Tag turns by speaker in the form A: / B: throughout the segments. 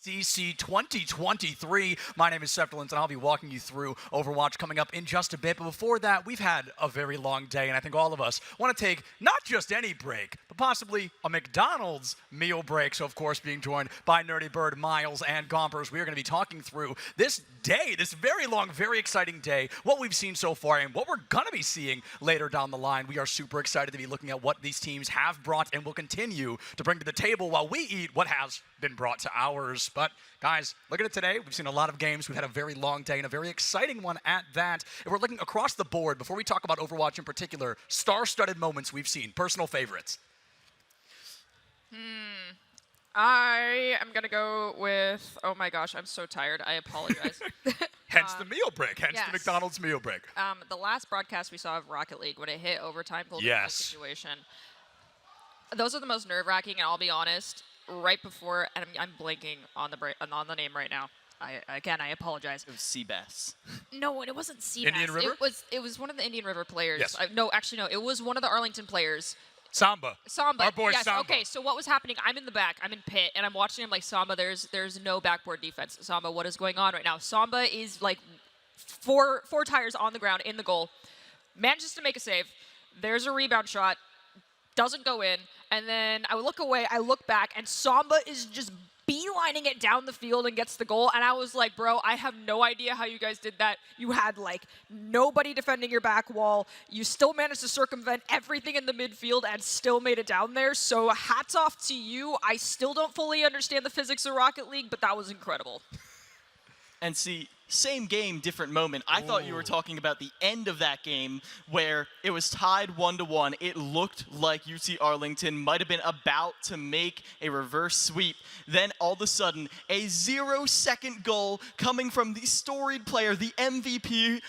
A: CECC 2023. My name is Septilance, and I'll be walking you through Overwatch coming up in just a bit. But before that, we've had a very long day, and I think all of us want to take not just any break, but possibly a McDonald's meal break. So, of course, being joined by Nerdy Bird, Miles, and Gompers, we are going to be talking through this day, this very long, very exciting day, what we've seen so far, and what we're going to be seeing later down the line. We are super excited to be looking at what these teams have brought and will continue to bring to the table while we eat what has been brought to ours. But guys, look at it today. We've seen a lot of games. We've had a very long day and a very exciting one at that. And we're looking across the board. Before we talk about Overwatch in particular, star-studded moments we've seen, personal favorites.
B: I am going to go with, oh my gosh, I'm so tired. I apologize.
A: Hence the meal break, hence the McDonald's meal break.
B: The last broadcast we saw of Rocket League, when it hit overtime, situation, those are the most nerve-wracking, and I'll be honest, right before, and I'm blanking on the name right now. I apologize.
C: It was Seabass.
B: No, it wasn't Seabass.
A: Indian River?
B: It was one of the Indian River players.
A: Yes.
B: No, it was one of the Arlington players.
A: Samba.
B: Our
A: boy
B: yes.
A: Samba.
B: Okay, so what was happening? I'm in the back. I'm in pit, and I'm watching him like, Samba, there's no backboard defense. Samba, what is going on right now? Samba is like four tires on the ground in the goal. Manages to make a save. There's a rebound shot. Doesn't go in. And then I look away. I look back, and Samba is just beelining it down the field and gets the goal. And I was like, bro, I have no idea how you guys did that. You had like nobody defending your back wall. You still managed to circumvent everything in the midfield and still made it down there. So hats off to you. I still don't fully understand the physics of Rocket League, but that was incredible.
C: And see, same game, different moment. I thought you were talking about the end of that game where it was tied 1-1. It looked like UC Arlington might have been about to make a reverse sweep. Then all of a sudden, a 0-second goal coming from the storied player, the MVP,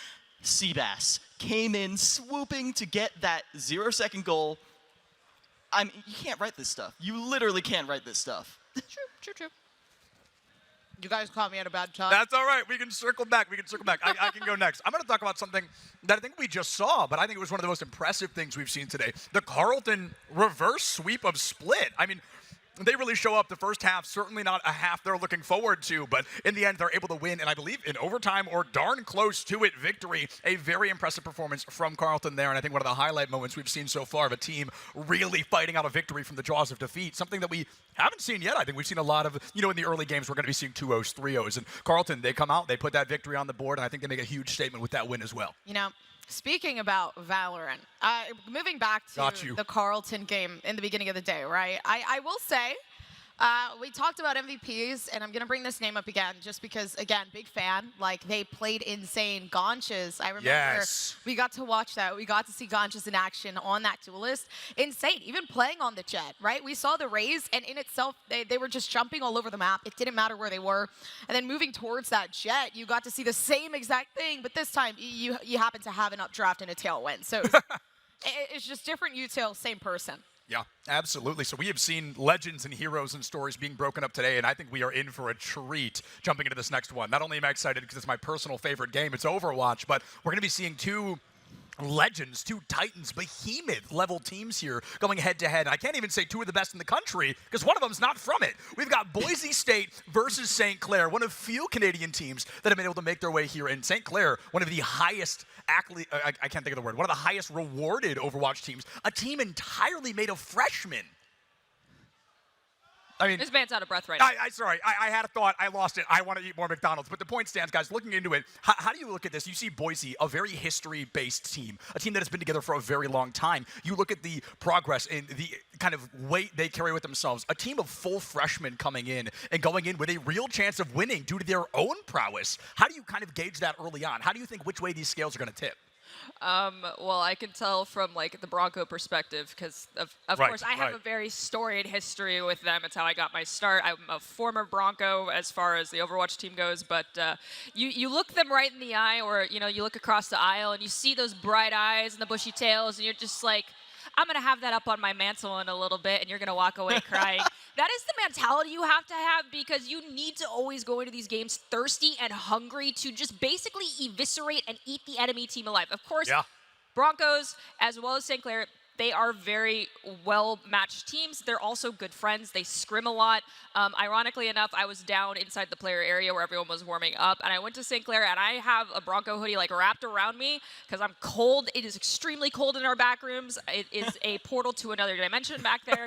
C: Seabass, came in swooping to get that 0-second goal. I mean, you can't write this stuff. You literally can't write this stuff.
B: True.
D: You guys caught me at a bad time.
A: That's all right. We can circle back. I can go next. I'm going to talk about something that I think we just saw, but I think it was one of the most impressive things we've seen today. The Carleton reverse sweep of Split. I mean, they really show up the first half, certainly not a half they're looking forward to, but in the end, they're able to win, and I believe in overtime or darn close to it victory. A very impressive performance from Carleton there, and I think one of the highlight moments we've seen so far of a team really fighting out a victory from the jaws of defeat, something that we haven't seen yet. I think we've seen a lot of, in the early games, we're going to be seeing 2-0s, 3-0s, and Carleton, they come out, they put that victory on the board, and I think they make a huge statement with that win as well.
D: Speaking about Valorant, moving back to the Carleton game in the beginning of the day, right? I will say, we talked about MVPs, and I'm going to bring this name up again just because, again, big fan. Like, they played insane. Gonchas, I remember we got to watch that. We got to see Gonchas in action on that duelist. Insane. Even playing on the jet, right? We saw the Rays, and in itself, they were just jumping all over the map. It didn't matter where they were. And then moving towards that jet, you got to see the same exact thing, but this time, you happen to have an updraft and a tailwind. So it's just different util, same person.
A: Yeah, absolutely. So we have seen legends and heroes and stories being broken up today, and I think we are in for a treat jumping into this next one. Not only am I excited because it's my personal favorite game, it's Overwatch, but we're going to be seeing two legends, two titans, behemoth-level teams here going head-to-head. And I can't even say two of the best in the country because one of them's not from it. We've got Boise State versus St. Clair, one of few Canadian teams that have been able to make their way here. And St. Clair, one of the highest, I can't think of the word, one of the highest rewarded Overwatch teams, a team entirely made of freshmen. I mean,
B: this man's out of breath right now.
A: Sorry, I had a thought. I lost it. I want to eat more McDonald's. But the point stands, guys, looking into it, how do you look at this? You see Boise, a very history-based team, a team that has been together for a very long time. You look at the progress and the kind of weight they carry with themselves. A team of full freshmen coming in and going in with a real chance of winning due to their own prowess. How do you kind of gauge that early on? How do you think which way these scales are going to tip?
B: Well, I can tell from like the Bronco perspective because of course I have a very storied history with them. It's how I got my start. I'm a former Bronco as far as the Overwatch team goes, but you look them right in the eye, or you look across the aisle and you see those bright eyes and the bushy tails, and you're just like, I'm going to have that up on my mantle in a little bit, and you're going to walk away crying. That is the mentality you have to have because you need to always go into these games thirsty and hungry to just basically eviscerate and eat the enemy team alive. Of course, Broncos, as well as St. Clair, they are very well-matched teams. They're also good friends. They scrim a lot. Ironically enough, I was down inside the player area where everyone was warming up, and I went to St. Clair, and I have a Bronco hoodie like wrapped around me because I'm cold. It is extremely cold in our back rooms. It is a portal to another dimension back there.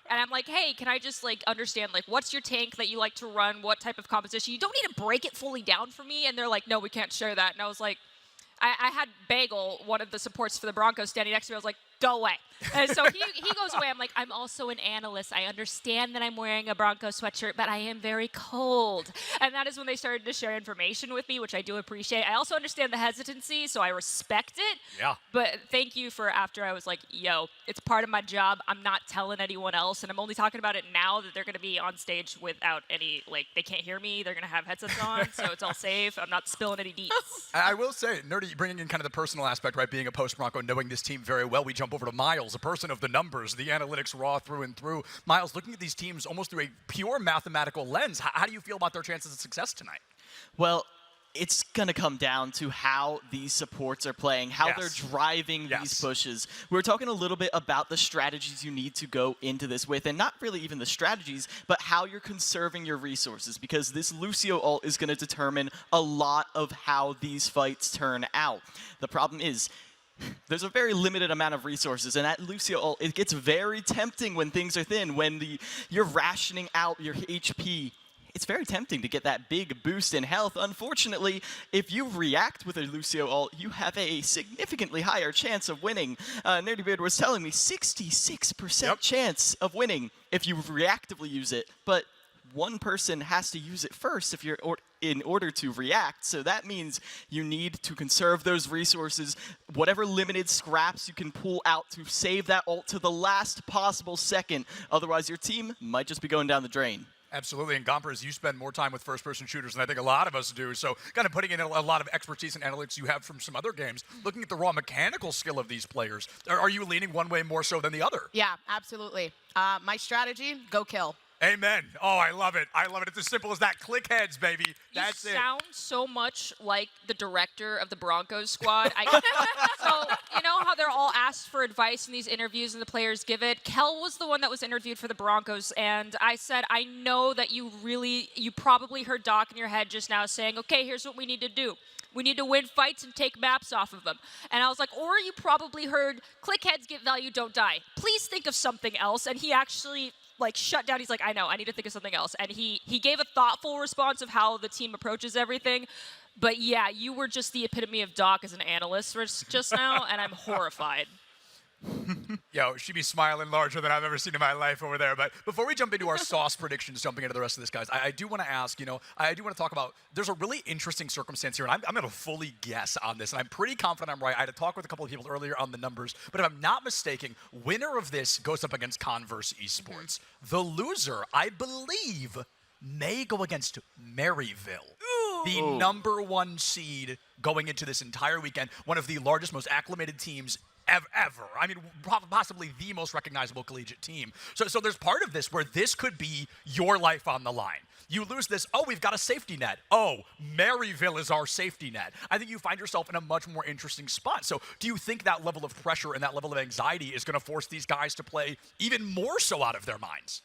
B: And I'm like, hey, can I just like understand like what's your tank that you like to run? What type of composition? You don't need to break it fully down for me. And they're like, no, we can't share that. And I was like, I had Bagel, one of the supports for the Broncos, standing next to me. I was like, go away. And so he goes away. I'm like, I'm also an analyst. I understand that I'm wearing a Bronco sweatshirt, but I am very cold. And that is when they started to share information with me, which I do appreciate. I also understand the hesitancy, so I respect it.
A: Yeah.
B: But thank you for after I was like, yo, it's part of my job. I'm not telling anyone else. And I'm only talking about it now that they're going to be on stage without any, like, they can't hear me. They're going to have headsets on, so it's all safe. I'm not spilling any deets.
A: I will say, Nerdy, bringing in kind of the personal aspect, right, being a post-Bronco, knowing this team very well, we jump over to Miles, a person of the numbers, the analytics raw through and through. Miles, looking at these teams almost through a pure mathematical lens, how do you feel about their chances of success tonight?
C: Well, it's going to come down to how these supports are playing, how they're driving these pushes. We were talking a little bit about the strategies you need to go into this with, and not really even the strategies, but how you're conserving your resources, because this Lucio ult is going to determine a lot of how these fights turn out. The problem is, there's a very limited amount of resources, and at Lucio ult, it gets very tempting when things are thin, when you're rationing out your HP. It's very tempting to get that big boost in health. Unfortunately, if you react with a Lucio ult, you have a significantly higher chance of winning. Nerdy Beard was telling me 66% chance of winning if you reactively use it, but one person has to use it first if you're in order to react. So that means you need to conserve those resources, whatever limited scraps you can pull out to save that ult to the last possible second. Otherwise, your team might just be going down the drain.
A: Absolutely, and Gompers, you spend more time with first-person shooters than I think a lot of us do, so kind of putting in a lot of expertise and analytics you have from some other games, looking at the raw mechanical skill of these players, are you leaning one way more so than the other?
D: Yeah, absolutely. My strategy, go kill.
A: Amen. Oh, I love it. I love it. It's as simple as that. Click heads, baby. That's it.
B: You sound so much like the director of the Broncos squad. So, you know how they're all asked for advice in these interviews and the players give it? Kel was the one that was interviewed for the Broncos, and I said, I know that you probably heard Doc in your head just now saying, okay, here's what we need to do. We need to win fights and take maps off of them. And I was like, or you probably heard, click heads, get value, don't die. Please think of something else. And he actually shut down. He's like, I know, I need to think of something else. And he gave a thoughtful response of how the team approaches everything. But yeah, you were just the epitome of Doc as an analyst just now, and I'm horrified.
A: Yo, she'd be smiling larger than I've ever seen in my life over there. But before we jump into our sauce predictions, jumping into the rest of this, guys, I do want to ask, I do want to talk about, there's a really interesting circumstance here, and I'm going to fully guess on this, and I'm pretty confident I'm right. I had a talk with a couple of people earlier on the numbers, but if I'm not mistaken, winner of this goes up against Converse Esports. The loser, I believe, may go against Maryville. The #1 seed going into this entire weekend, one of the largest, most acclimated teams ever. I mean, possibly the most recognizable collegiate team. So there's part of this where this could be your life on the line. You lose this, oh, we've got a safety net. Oh, Maryville is our safety net. I think you find yourself in a much more interesting spot. So do you think that level of pressure and that level of anxiety is going to force these guys to play even more so out of their minds?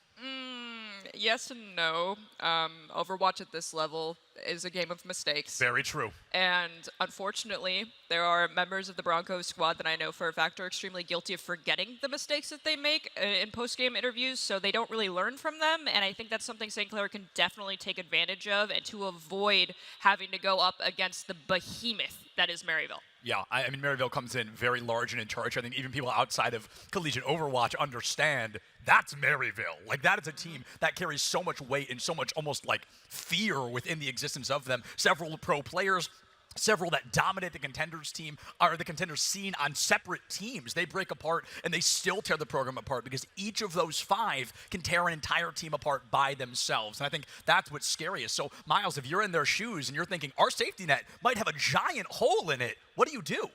B: Yes and no. Overwatch at this level is a game of mistakes.
A: Very true.
B: And unfortunately, there are members of the Broncos squad that I know for a fact are extremely guilty of forgetting the mistakes that they make in post-game interviews, so they don't really learn from them. And I think that's something St. Clair can definitely take advantage of, and to avoid having to go up against the behemoth that is Maryville.
A: Yeah, I mean, Maryville comes in very large and in charge. I think even people outside of collegiate Overwatch understand that's Maryville. Like, that is a team that carries so much weight and so much almost like fear within the existence of them. Several pro players, several that dominate the contenders team, or the contenders scene on separate teams. They break apart and they still tear the program apart because each of those 5 can tear an entire team apart by themselves. And I think that's what's scariest. So, Miles, if you're in their shoes and you're thinking our safety net might have a giant hole in it, what do?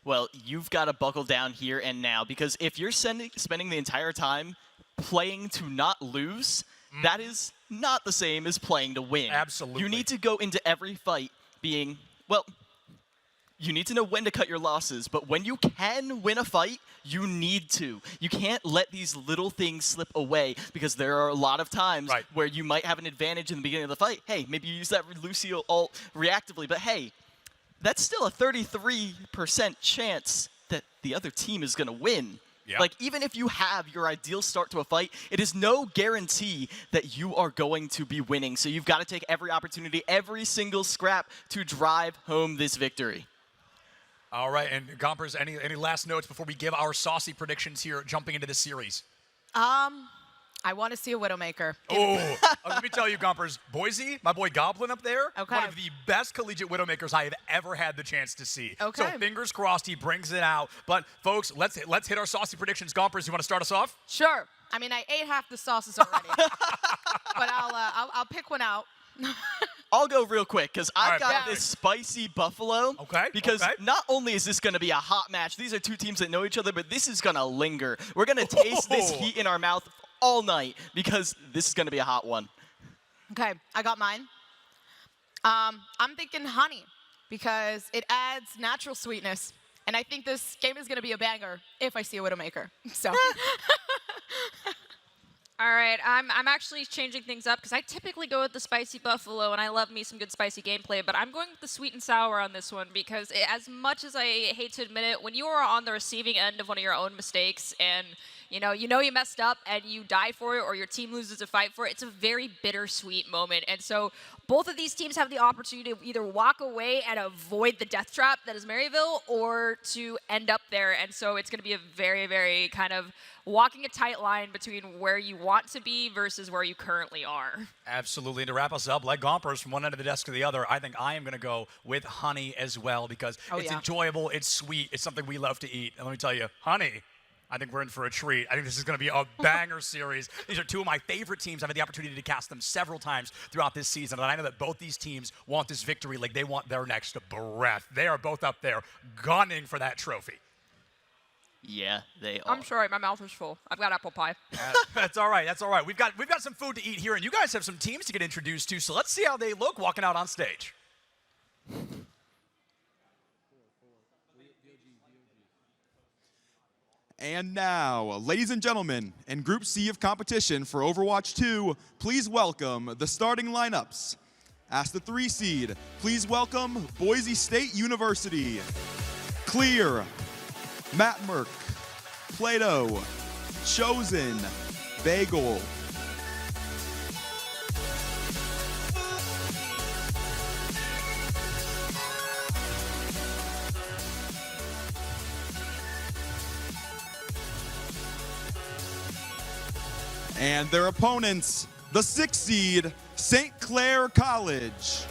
C: Well, you've got to buckle down here and now, because if you're spending the entire time playing to not lose, that is not the same as playing to win.
A: Absolutely.
C: You need to go into every fight being, well, you need to know when to cut your losses, but when you can win a fight, you need to. You can't let these little things slip away, because there are a lot of times where you might have an advantage in the beginning of the fight. Hey, maybe you use that Lucio ult reactively, but hey, that's still a 33% chance that the other team is going to win. Yep. Like, even if you have your ideal start to a fight, it is no guarantee that you are going to be winning. So you've got to take every opportunity, every single scrap to drive home this victory.
A: All right, and Gompers, any last notes before we give our saucy predictions here jumping into this series?
D: I want to see a Widowmaker.
A: Oh, let me tell you, Gompers, Boise, my boy Goblin up there, one of the best collegiate Widowmakers I have ever had the chance to see.
D: Okay.
A: So fingers crossed he brings it out. But folks, let's hit our saucy predictions. Gompers, you want to start us off?
D: Sure. I mean, I ate half the sauces already, but I'll pick one out.
C: I'll go real quick, because I've got this spicy buffalo.
A: Okay.
C: Because not only is this going to be a hot match, these are two teams that know each other, but this is going to linger. We're going to taste this heat in our mouth all night, because this is going to be a hot one.
D: Okay, I got mine. I'm thinking honey, because it adds natural sweetness. And I think this game is going to be a banger if I see a Widowmaker. So.
B: All right, I'm actually changing things up, because I typically go with the spicy buffalo, and I love me some good spicy gameplay, but I'm going with the sweet and sour on this one, because as much as I hate to admit it, when you are on the receiving end of one of your own mistakes, and you know you messed up and you die for it, or your team loses a fight for it, it's a very bittersweet moment. And so both of these teams have the opportunity to either walk away and avoid the death trap that is Maryville, or to end up there. And so it's going to be a very, very kind of walking a tight line between where you want to be versus where you currently are.
A: Absolutely. And to wrap us up, like Gompers, from one end of the desk to the other, I think I am going to go with honey as well, because it's enjoyable, it's sweet, it's something we love to eat. And let me tell you, honey, I think we're in for a treat. I think this is going to be a banger series. These are two of my favorite teams. I've had the opportunity to cast them several times throughout this season, and I know that both these teams want this victory like they want their next breath. They are both up there gunning for that trophy.
C: Yeah, they are.
B: I'm sorry, my mouth is full. I've got apple pie.
A: That's all right. That's all right. We've got some food to eat here, and you guys have some teams to get introduced to, so let's see how they look walking out on stage.
E: And now, ladies and gentlemen, in Group C of competition for Overwatch 2, please welcome the starting lineups. As the 3 seed, please welcome Boise State University, Clair, Matt Merck, Plato, Chosen, Bagel. And their opponents, the 6 seed, St. Clair College,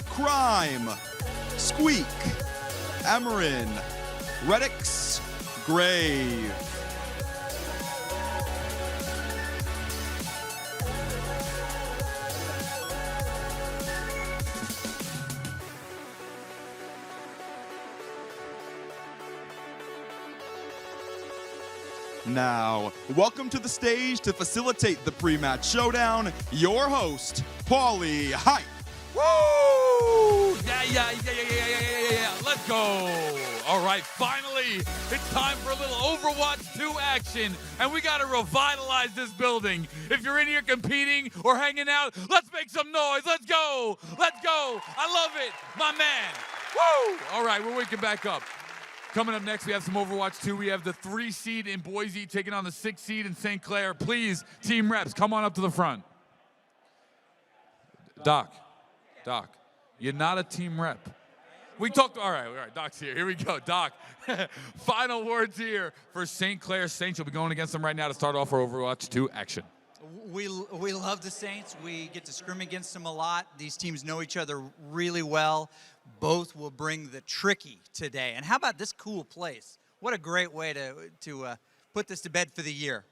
E: Crime, Squeak, Amarin, Redix, Grave. Now, welcome to the stage to facilitate the pre-match showdown, your host, Paulie Hype.
F: Woo! Yeah. Let's go. All right, finally, it's time for a little Overwatch 2 action, and we got to revitalize this building. If you're in here competing or hanging out, let's make some noise. Let's go. Let's go. I love it. My man. Woo! All right, we're waking back up. Coming up next, we have some Overwatch 2. We have the 3 seed in Boise taking on the 6 seed in St. Clair. Please, team reps, come on up to the front. Doc, you're not a team rep. We talked, all right, Doc's here. Here we go, Doc. Final words here for St. Clair Saints. You'll be going against them right now to start off our Overwatch 2 action.
G: We love the Saints. We get to scrim against them a lot. These teams know each other really well. Both will bring the tricky today. And how about this cool place? What a great way to put this to bed for the year.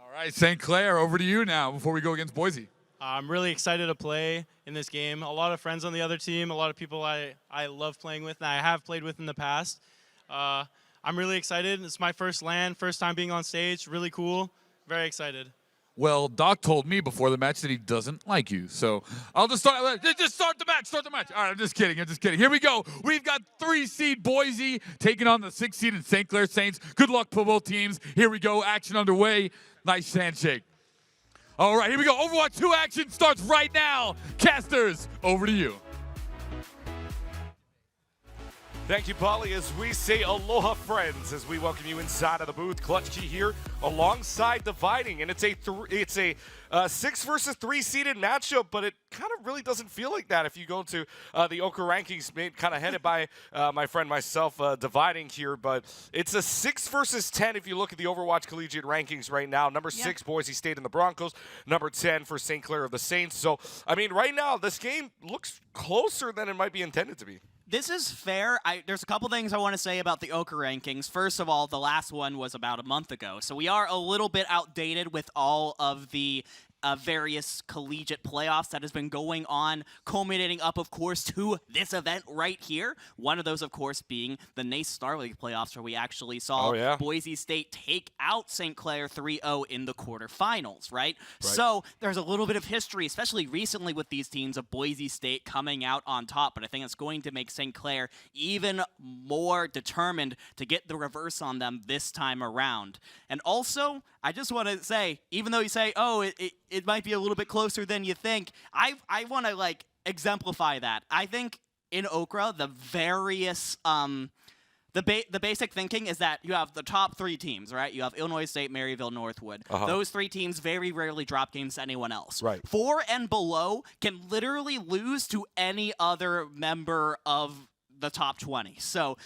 F: All right, St. Clair, over to you now before we go against Boise.
H: I'm really excited to play in this game. A lot of friends on the other team, a lot of people I love playing with and I have played with in the past. I'm really excited. It's my first LAN, first time being on stage. Really cool. Very excited.
F: Well, Doc told me before the match that he doesn't like you, so I'll just start the match. Start the match. All right, I'm just kidding. Here we go. We've got 3-seed Boise taking on the 6-seed in St. Clair Saints. Good luck for both teams. Here we go. Action underway. Nice handshake. All right, here we go. Overwatch 2 action starts right now. Casters, over to you.
I: Thank you, Polly, as we say aloha, friends, as we welcome you inside of the booth. Clutch Key here alongside Dividing, and it's a 6 versus 3 seeded matchup, but it kind of really doesn't feel like that if you go to the Oka rankings, kind of headed by my friend myself, Dividing here, but it's a 6 versus 10 if you look at the Overwatch collegiate rankings right now. Number 6, Boise State and the Broncos. Number 10 for St. Clair of the Saints. So, I mean, right now, this game looks closer than it might be intended to be.
J: This is fair. There's a couple things I want to say about the Oka rankings. First of all, the last one was about a month ago, so we are a little bit outdated with all of the various collegiate playoffs that has been going on, culminating up, of course, to this event right here. One of those, of course, being the NACE Star League playoffs, where we actually saw Boise State take out St. Clair 3-0 in the quarterfinals, right? So there's a little bit of history, especially recently with these teams, of Boise State coming out on top, but I think it's going to make St. Clair even more determined to get the reverse on them this time around. And also, I just want to say, even though you say, oh, it might be a little bit closer than you think, I want to, like, exemplify that. I think in Okra, the various, the basic thinking is that you have the top 3 teams, right? You have Illinois State, Maryville, Northwood. Those 3 teams very rarely drop games to anyone else. 4 and below can literally lose to any other member of the top 20. So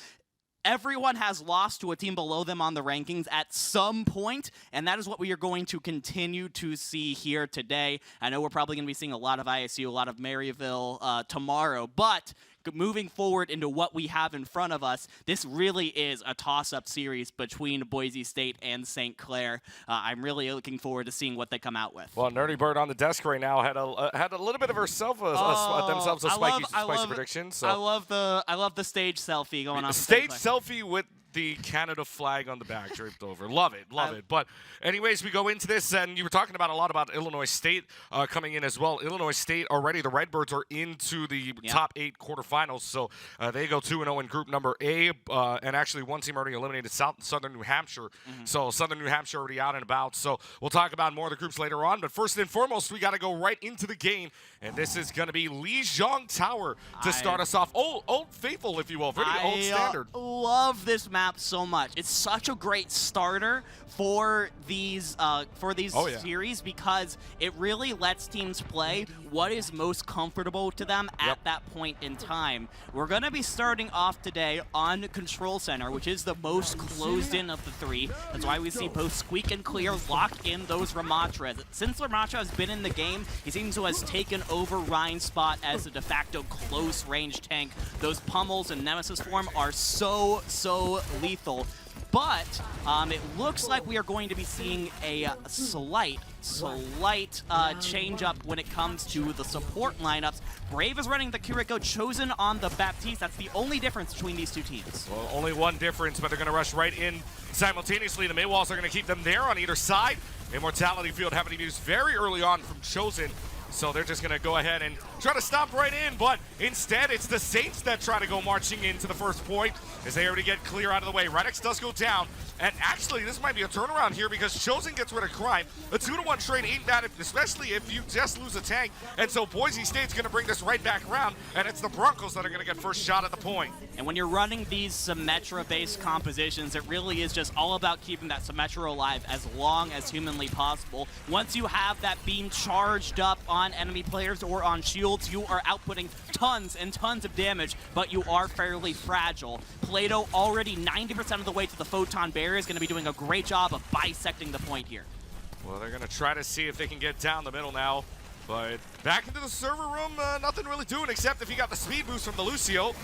J: everyone has lost to a team below them on the rankings at some point, and that is what we are going to continue to see here today. I know we're probably going to be seeing a lot of ISU, a lot of Maryville tomorrow, but moving forward into what we have in front of us, this really is a toss-up series between Boise State and St. Clair. I'm really looking forward to seeing what they come out with.
I: Well, Nerdy Bird on the desk right now had a little bit of herself themselves a spicy prediction. So
J: I love the stage selfie going on.
I: Stage selfie with the Canada flag on the back draped over. Love it. But anyways, we go into this, and you were talking about a lot about Illinois State coming in as well. Illinois State already, the Redbirds are into the top 8 quarterfinals, so they go 2-0 in group number A, and actually one team already eliminated Southern New Hampshire. So Southern New Hampshire already out and about. So we'll talk about more of the groups later on, but first and foremost, we got to go right into the game, and this is going to be Lijiang Tower to start us off. Old faithful, if you will, very old standard.
J: I love this map so much. It's such a great starter for these series, because it really lets teams play what is most comfortable to them at that point in time. We're going to be starting off today on Control Center, which is the most closed in of the 3. That's why we see both Squeak and Clair lock in those Ramatras. Since Ramatra has been in the game, he seems to have taken over Ryan's spot as a de facto close range tank. Those pummels in Nemesis form are so lethal. But it looks like we are going to be seeing a slight change up when it comes to the support lineups. Brave is running the Kiriko, Chosen on the Baptiste. That's the only difference between these 2 teams.
I: Well, only one difference, but they're going to rush right in simultaneously. The Maywalls are going to keep them there on either side. Immortality Field having to be used very early on from Chosen. So they're just going to go ahead and try to stop right in, but instead it's the Saints that try to go marching into the first point as they already get Clear out of the way. Radix does go down, and actually this might be a turnaround here because Chosen gets rid of Crime. A 2-to-1 trade ain't bad, especially if you just lose a tank, and so Boise State's going to bring this right back around, and it's the Broncos that are going to get first shot at the point.
J: And when you're running these Symmetra-based compositions, it really is just all about keeping that Symmetra alive as long as humanly possible. Once you have that beam charged up on enemy players or on shields, you are outputting tons and tons of damage, but you are fairly fragile. Plato already 90% of the way to the Photon Barrier is going to be doing a great job of bisecting the point here.
I: Well, they're going to try to see if they can get down the middle now. But back into the server room, nothing really doing except if you got the speed boost from the Lucio.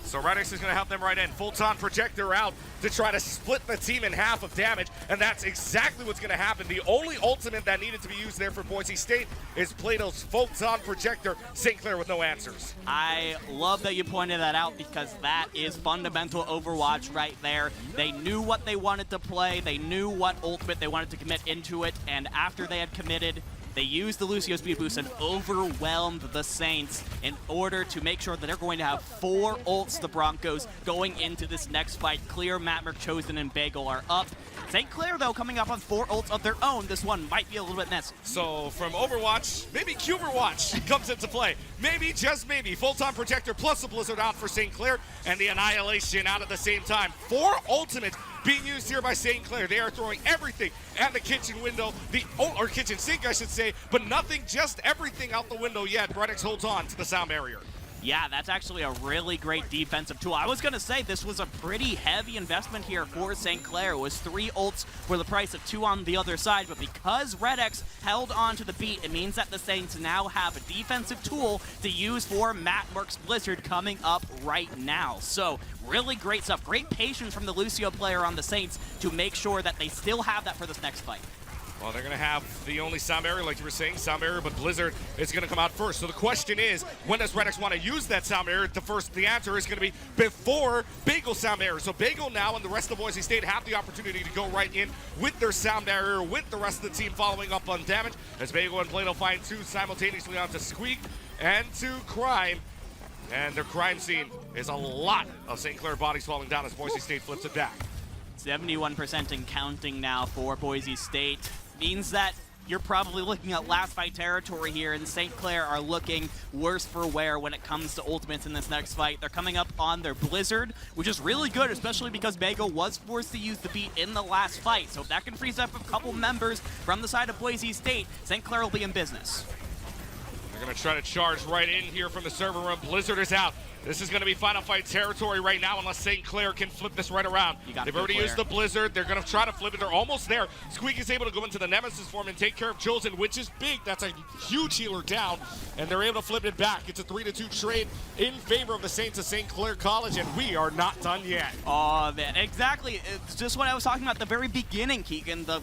I: So Redix is going to help them right in. Photon Projector out to try to split the team in half of damage, and that's exactly what's going to happen. The only ultimate that needed to be used there for Boise State is Plato's Photon Projector. St. Clair with no answers.
J: I love that you pointed that out because that is fundamental Overwatch right there. They knew what they wanted to play. They knew what ultimate they wanted to commit into it, and after they had committed, they used the Lucio speed boost and overwhelmed the Saints in order to make sure that they're going to have 4 ults, the Broncos, going into this next fight. Clair, Matmerk, Chosen, and Bagel are up. St. Clair, though, coming up on 4 ults of their own. This one might be a little bit messy.
I: So from Overwatch, maybe Cuberwatch comes into play. Maybe, just maybe, Photon Projector plus a Blizzard out for St. Clair and the Annihilation out at the same time. 4 ultimates being used here by St. Clair. They are throwing everything at the kitchen window, or kitchen sink, I should say, but nothing, just everything out the window yet. Redix holds on to the sound barrier.
J: Yeah, that's actually a really great defensive tool. I was going to say this was a pretty heavy investment here for St. Clair. It was 3 ults for the price of 2 on the other side, but because Redix held on to the beat, it means that the Saints now have a defensive tool to use for Matmerk's Blizzard coming up right now. So really great stuff. Great patience from the Lucio player on the Saints to make sure that they still have that for this next fight.
I: Well, they're going to have the only sound barrier, like you were saying, sound barrier, but Blizzard is going to come out first. So the question is, when does Redix want to use that sound barrier? The answer is going to be before Bagel sound barrier. So Bagel now and the rest of Boise State have the opportunity to go right in with their sound barrier, with the rest of the team following up on damage, as Bagel and Plato find 2 simultaneously onto Squeak and to Crime. And their crime scene is a lot of St. Clair bodies falling down as Boise State flips it back.
J: 71% and counting now for Boise State. Means that you're probably looking at last fight territory here, and St. Clair are looking worse for wear when it comes to ultimates in this next fight. They're coming up on their Blizzard, which is really good, especially because Bagel was forced to use the beat in the last fight. So if that can freeze up a couple members from the side of Boise State, St. Clair will be in business.
I: They're going to try to charge right in here from the server room. Blizzard is out. This is going to be final fight territory right now unless St. Clair can flip this right around. They've already used the Blizzard. They're going to try to flip it. They're almost there. Squeak is able to go into the Nemesis form and take care of Chosen, which is big. That's a huge healer down, and they're able to flip it back. It's a 3-2 trade in favor of the Saints of St. Clair College, and we are not done yet.
J: Oh, man, exactly. It's just what I was talking about at the very beginning, Keegan. The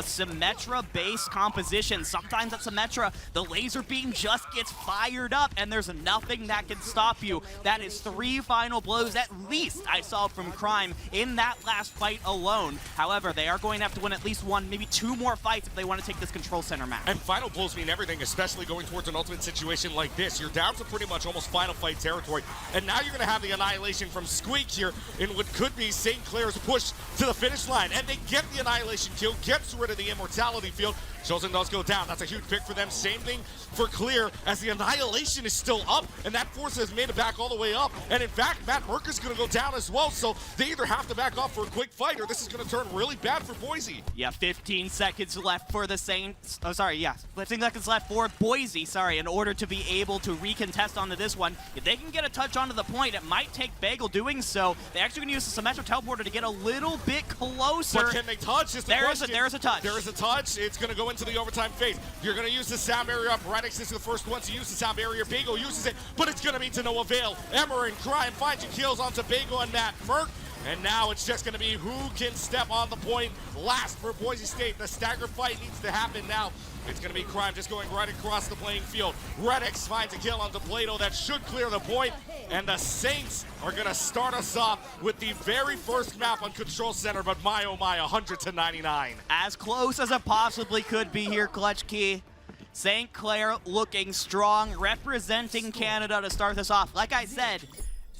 J: Symmetra-based composition. Sometimes at Symmetra, the laser beam just gets fired up, and there's nothing that can stop you. That is 3 final blows, at least, I saw from Crime in that last fight alone. However, they are going to have to win at least 1, maybe 2 more fights if they want to take this control center match.
I: And final blows mean everything, especially going towards an ultimate situation like this. You're down to pretty much almost final fight territory, and now you're going to have the Annihilation from Squeak here in what could be St. Clair's push to the finish line, and they get the Annihilation kill, gets rid of the Immortality field. Chosen does go down. That's a huge pick for them. Same thing for Clair, as the Annihilation is still up, and that force has made it back all the way up. And in fact, Matmerk is going to go down as well, so they either have to back off for a quick fight, or this is going to turn really bad for Boise.
J: Yeah, 15 seconds left for the Saints. Oh, sorry, yeah. 15 seconds left for Boise, in order to be able to recontest onto this one. If they can get a touch onto the point, it might take Bagel doing so. They're actually going to use the Symmetra teleporter to get a little bit closer.
I: But can they touch? Is the question.
J: There is a touch.
I: There is a touch. It's going to go into the overtime phase. You're going to use the sound barrier up. Redix is the first one to use the sound barrier. Bagel uses it, but it's going to be to no avail. Emmer and Crime find you kills onto Bagel and Matmerk. And now it's just going to be who can step on the point last for Boise State. The stagger fight needs to happen now. It's going to be Crime just going right across the playing field. Redix finds a kill onto Plato that should clear the point. And the Saints are going to start us off with the very first map on Control Center, but my oh my, 100-99.
J: As close as it possibly could be here, Clutch Key. St. Clair looking strong, representing Canada to start this off. Like I said,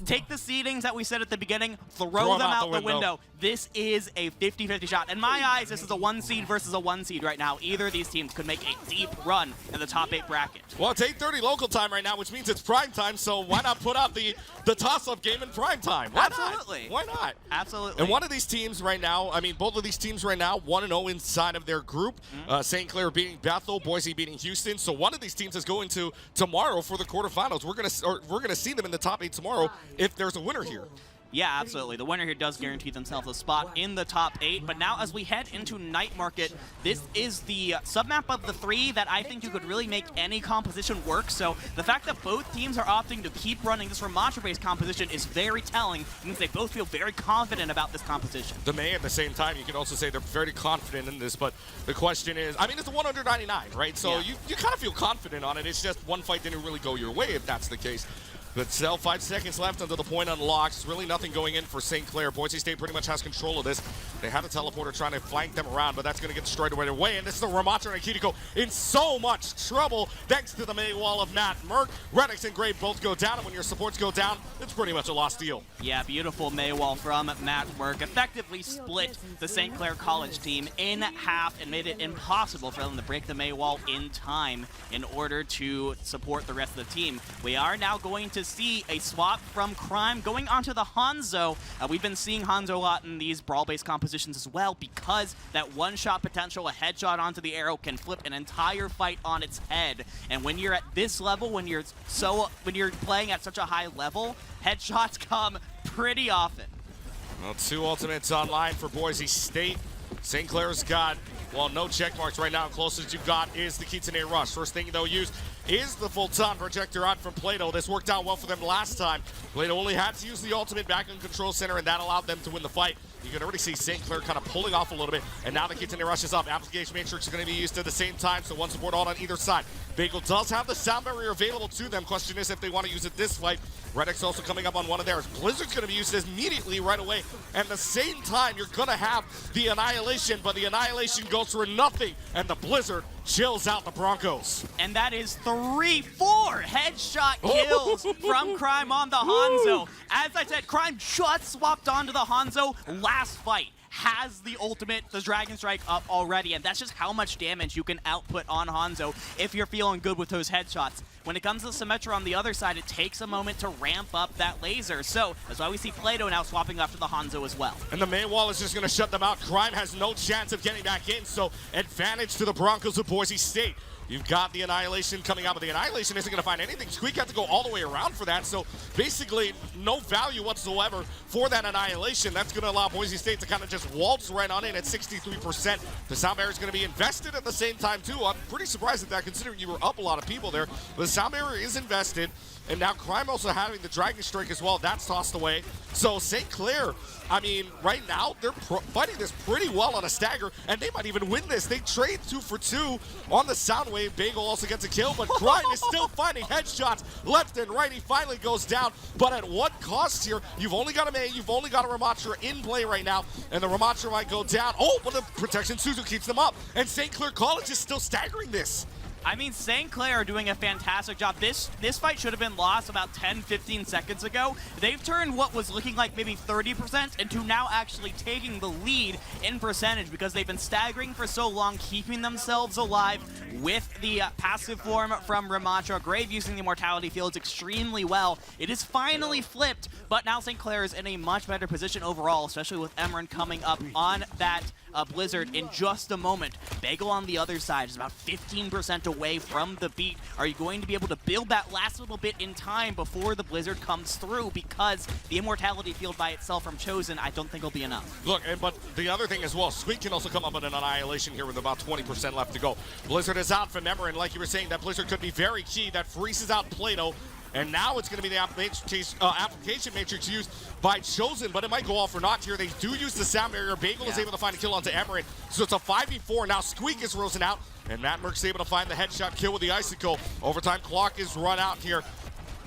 J: take the seedings that we said at the beginning, throw them out the window. This is a 50-50 shot. In my eyes, this is a 1 seed versus a 1 seed right now. Either of these teams could make a deep run in the top 8 bracket.
I: Well, it's 8:30 local time right now, which means it's prime time, so why not put out the toss-up game in prime time? Why
J: Absolutely.
I: not? Why not?
J: Absolutely.
I: And one of these teams right now, both of these teams right now, 1-0 inside of their group. St. Clair beating Bethel, Boise beating Houston. So one of these teams is going to tomorrow for the quarterfinals. We're gonna see them in the top 8 tomorrow if there's a winner here.
J: Yeah, absolutely. The winner here does guarantee themselves a spot in the top 8. But now as we head into Night Market, this is the submap of the 3 that I think you could really make any composition work. So the fact that both teams are opting to keep running this Ramattra-based composition is very telling. It means they both feel very confident about this composition.
I: The May, at the same time, you can also say they're very confident in this, but the question is, I mean, it's a 199, right? So
J: Yeah.
I: you kind of feel confident on it. It's just one fight didn't really go your way, if that's the case. But still, 5 seconds left until the point unlocks. Really nothing going in for St. Clair. Boise State pretty much has control of this. They had a teleporter trying to flank them around, but that's going to get destroyed right away. And this is the Ramattra and Akitiko in so much trouble thanks to the May wall of Matt Merck. Redix and Gray both go down, and when your supports go down, it's pretty much a lost deal.
J: Yeah, beautiful May wall from Matt Merck. Effectively split the St. Clair College team in half and made it impossible for them to break the May wall in time in order to support the rest of the team. We are now going to see a swap from Crime going onto the Hanzo. We've been seeing Hanzo a lot in these brawl-based compositions as well because that one-shot potential, a headshot onto the arrow, can flip an entire fight on its head. And when you're at this level, when you're playing at such a high level, headshots come pretty often.
I: Well, 2 ultimates online for Boise State. St. Clair's got, well, no check marks right now. Closest you've got is the Kitsune Rush. First thing they'll use is the Photon Projector on from Plato. This worked out well for them last time. Plato only had to use the ultimate back in Control Center, and that allowed them to win the fight. You can already see St. Clair kind of pulling off a little bit, and now the Kitsune Rush is up. Application Matrix is going to be used at the same time, so one support on either side. Bagel does have the sound barrier available to them. Question is if they want to use it this fight. Redix also coming up on one of theirs. Blizzard's going to be used immediately right away. And at the same time, you're going to have the Annihilation, but the Annihilation goes for nothing, and the Blizzard chills out the Broncos.
J: And that is 3-4 headshot kills from Crime on the Hanzo. As I said, Crime just swapped onto the Hanzo last fight. Has the ultimate, the Dragon Strike, up already, and that's just how much damage you can output on Hanzo if you're feeling good with those headshots. When it comes to Symmetra on the other side, it takes a moment to ramp up that laser, so that's why we see Plato now swapping after the Hanzo as well.
I: And the main wall is just going to shut them out. Crime has no chance of getting back in, so advantage to the Broncos of Boise State. You've got the Annihilation coming out, but the Annihilation isn't going to find anything. Squeak had to go all the way around for that, so basically no value whatsoever for that Annihilation. That's going to allow Boise State to kind of just waltz right on in at 63%. The sound barrier is going to be invested at the same time, too. I'm pretty surprised at that, considering you were up a lot of people there. But the sound barrier is invested, and now Crime also having the Dragon Strike as well. That's tossed away. So St. Clair, I mean, right now, they're fighting this pretty well on a stagger, and they might even win this. They trade 2 for 2 on the Soundwave. Bagel also gets a kill, but Crime is still finding headshots left and right. He finally goes down, but at what cost here? You've only got a May, you've only got a Ramattra in play right now, and the Ramattra might go down. Oh, but the protection Suzu keeps them up, and St. Clair College is still staggering this.
J: I mean, St. Clair are doing a fantastic job. This fight should have been lost about 10-15 seconds ago. They've turned what was looking like maybe 30% into now actually taking the lead in percentage because they've been staggering for so long, keeping themselves alive with the passive form from Ramattra. Grave using the Immortality Fields extremely well. It is finally flipped, but now St. Clair is in a much better position overall, especially with Emran coming up on that Blizzard in just a moment. Bagel on the other side is about 15% away from the beat. Are you going to be able to build that last little bit in time before the Blizzard comes through? Because the Immortality Field by itself from Chosen, I don't think will be enough.
I: Look, but the other thing as well, Squeak can also come up with an Annihilation here with about 20% left to go. Blizzard is out from Emran, like you were saying, that Blizzard could be very key. That freezes out Plato. And now it's going to be the application matrix used by Chosen, but it might go all for naught here. They do use the sound barrier. Bagel is able to find a kill onto Emran, so it's a 5v4. Now Squeak is risen out, and Matt Merck's able to find the headshot kill with the Icicle. Overtime clock is run out here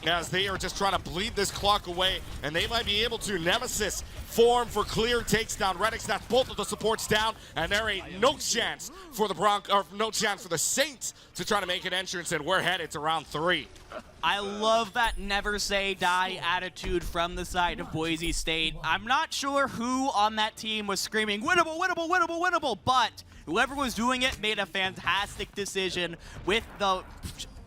I: as they are just trying to bleed this clock away, and they might be able to. Nemesis form for Clear takes down Redix. That's both of the supports down, and there ain't no chance for the Saints to try to make an entrance, and we're headed to round 3.
J: I love that never say die attitude from the side of Boise State. I'm not sure who on that team was screaming, winnable, winnable, winnable, winnable, but whoever was doing it made a fantastic decision with the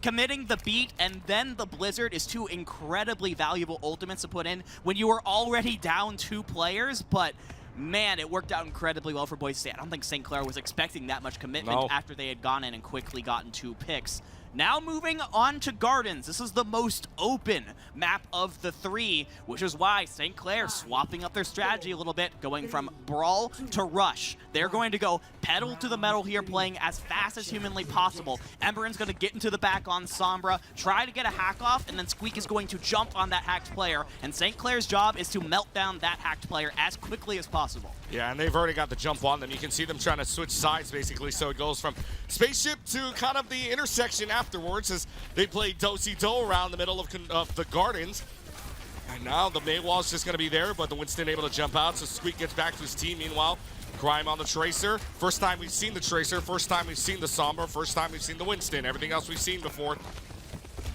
J: committing the beat, and then the Blizzard is 2 incredibly valuable ultimates to put in when you were already down 2 players, but man, it worked out incredibly well for Boise State. I don't think St. Clair was expecting that much commitment after they had gone in and quickly gotten 2 picks. Now moving on to Gardens. This is the most open map of the 3, which is why St. Clair swapping up their strategy a little bit, going from Brawl to Rush. They're going to go pedal to the metal here, playing as fast as humanly possible. Emberin's going to get into the back on Sombra, try to get a hack off, and then Squeak is going to jump on that hacked player, and St. Clair's job is to melt down that hacked player as quickly as possible.
I: Yeah, and they've already got the jump on them. You can see them trying to switch sides, basically, so it goes from spaceship to kind of the intersection afterwards as they play do-si-do around the middle of the Gardens. And now the Maywall is just going to be there, but the Winston able to jump out, so Squeak gets back to his team. Meanwhile, Crime on the Tracer. First time we've seen the Tracer, first time we've seen the Sombra, first time we've seen the Winston. Everything else we've seen before.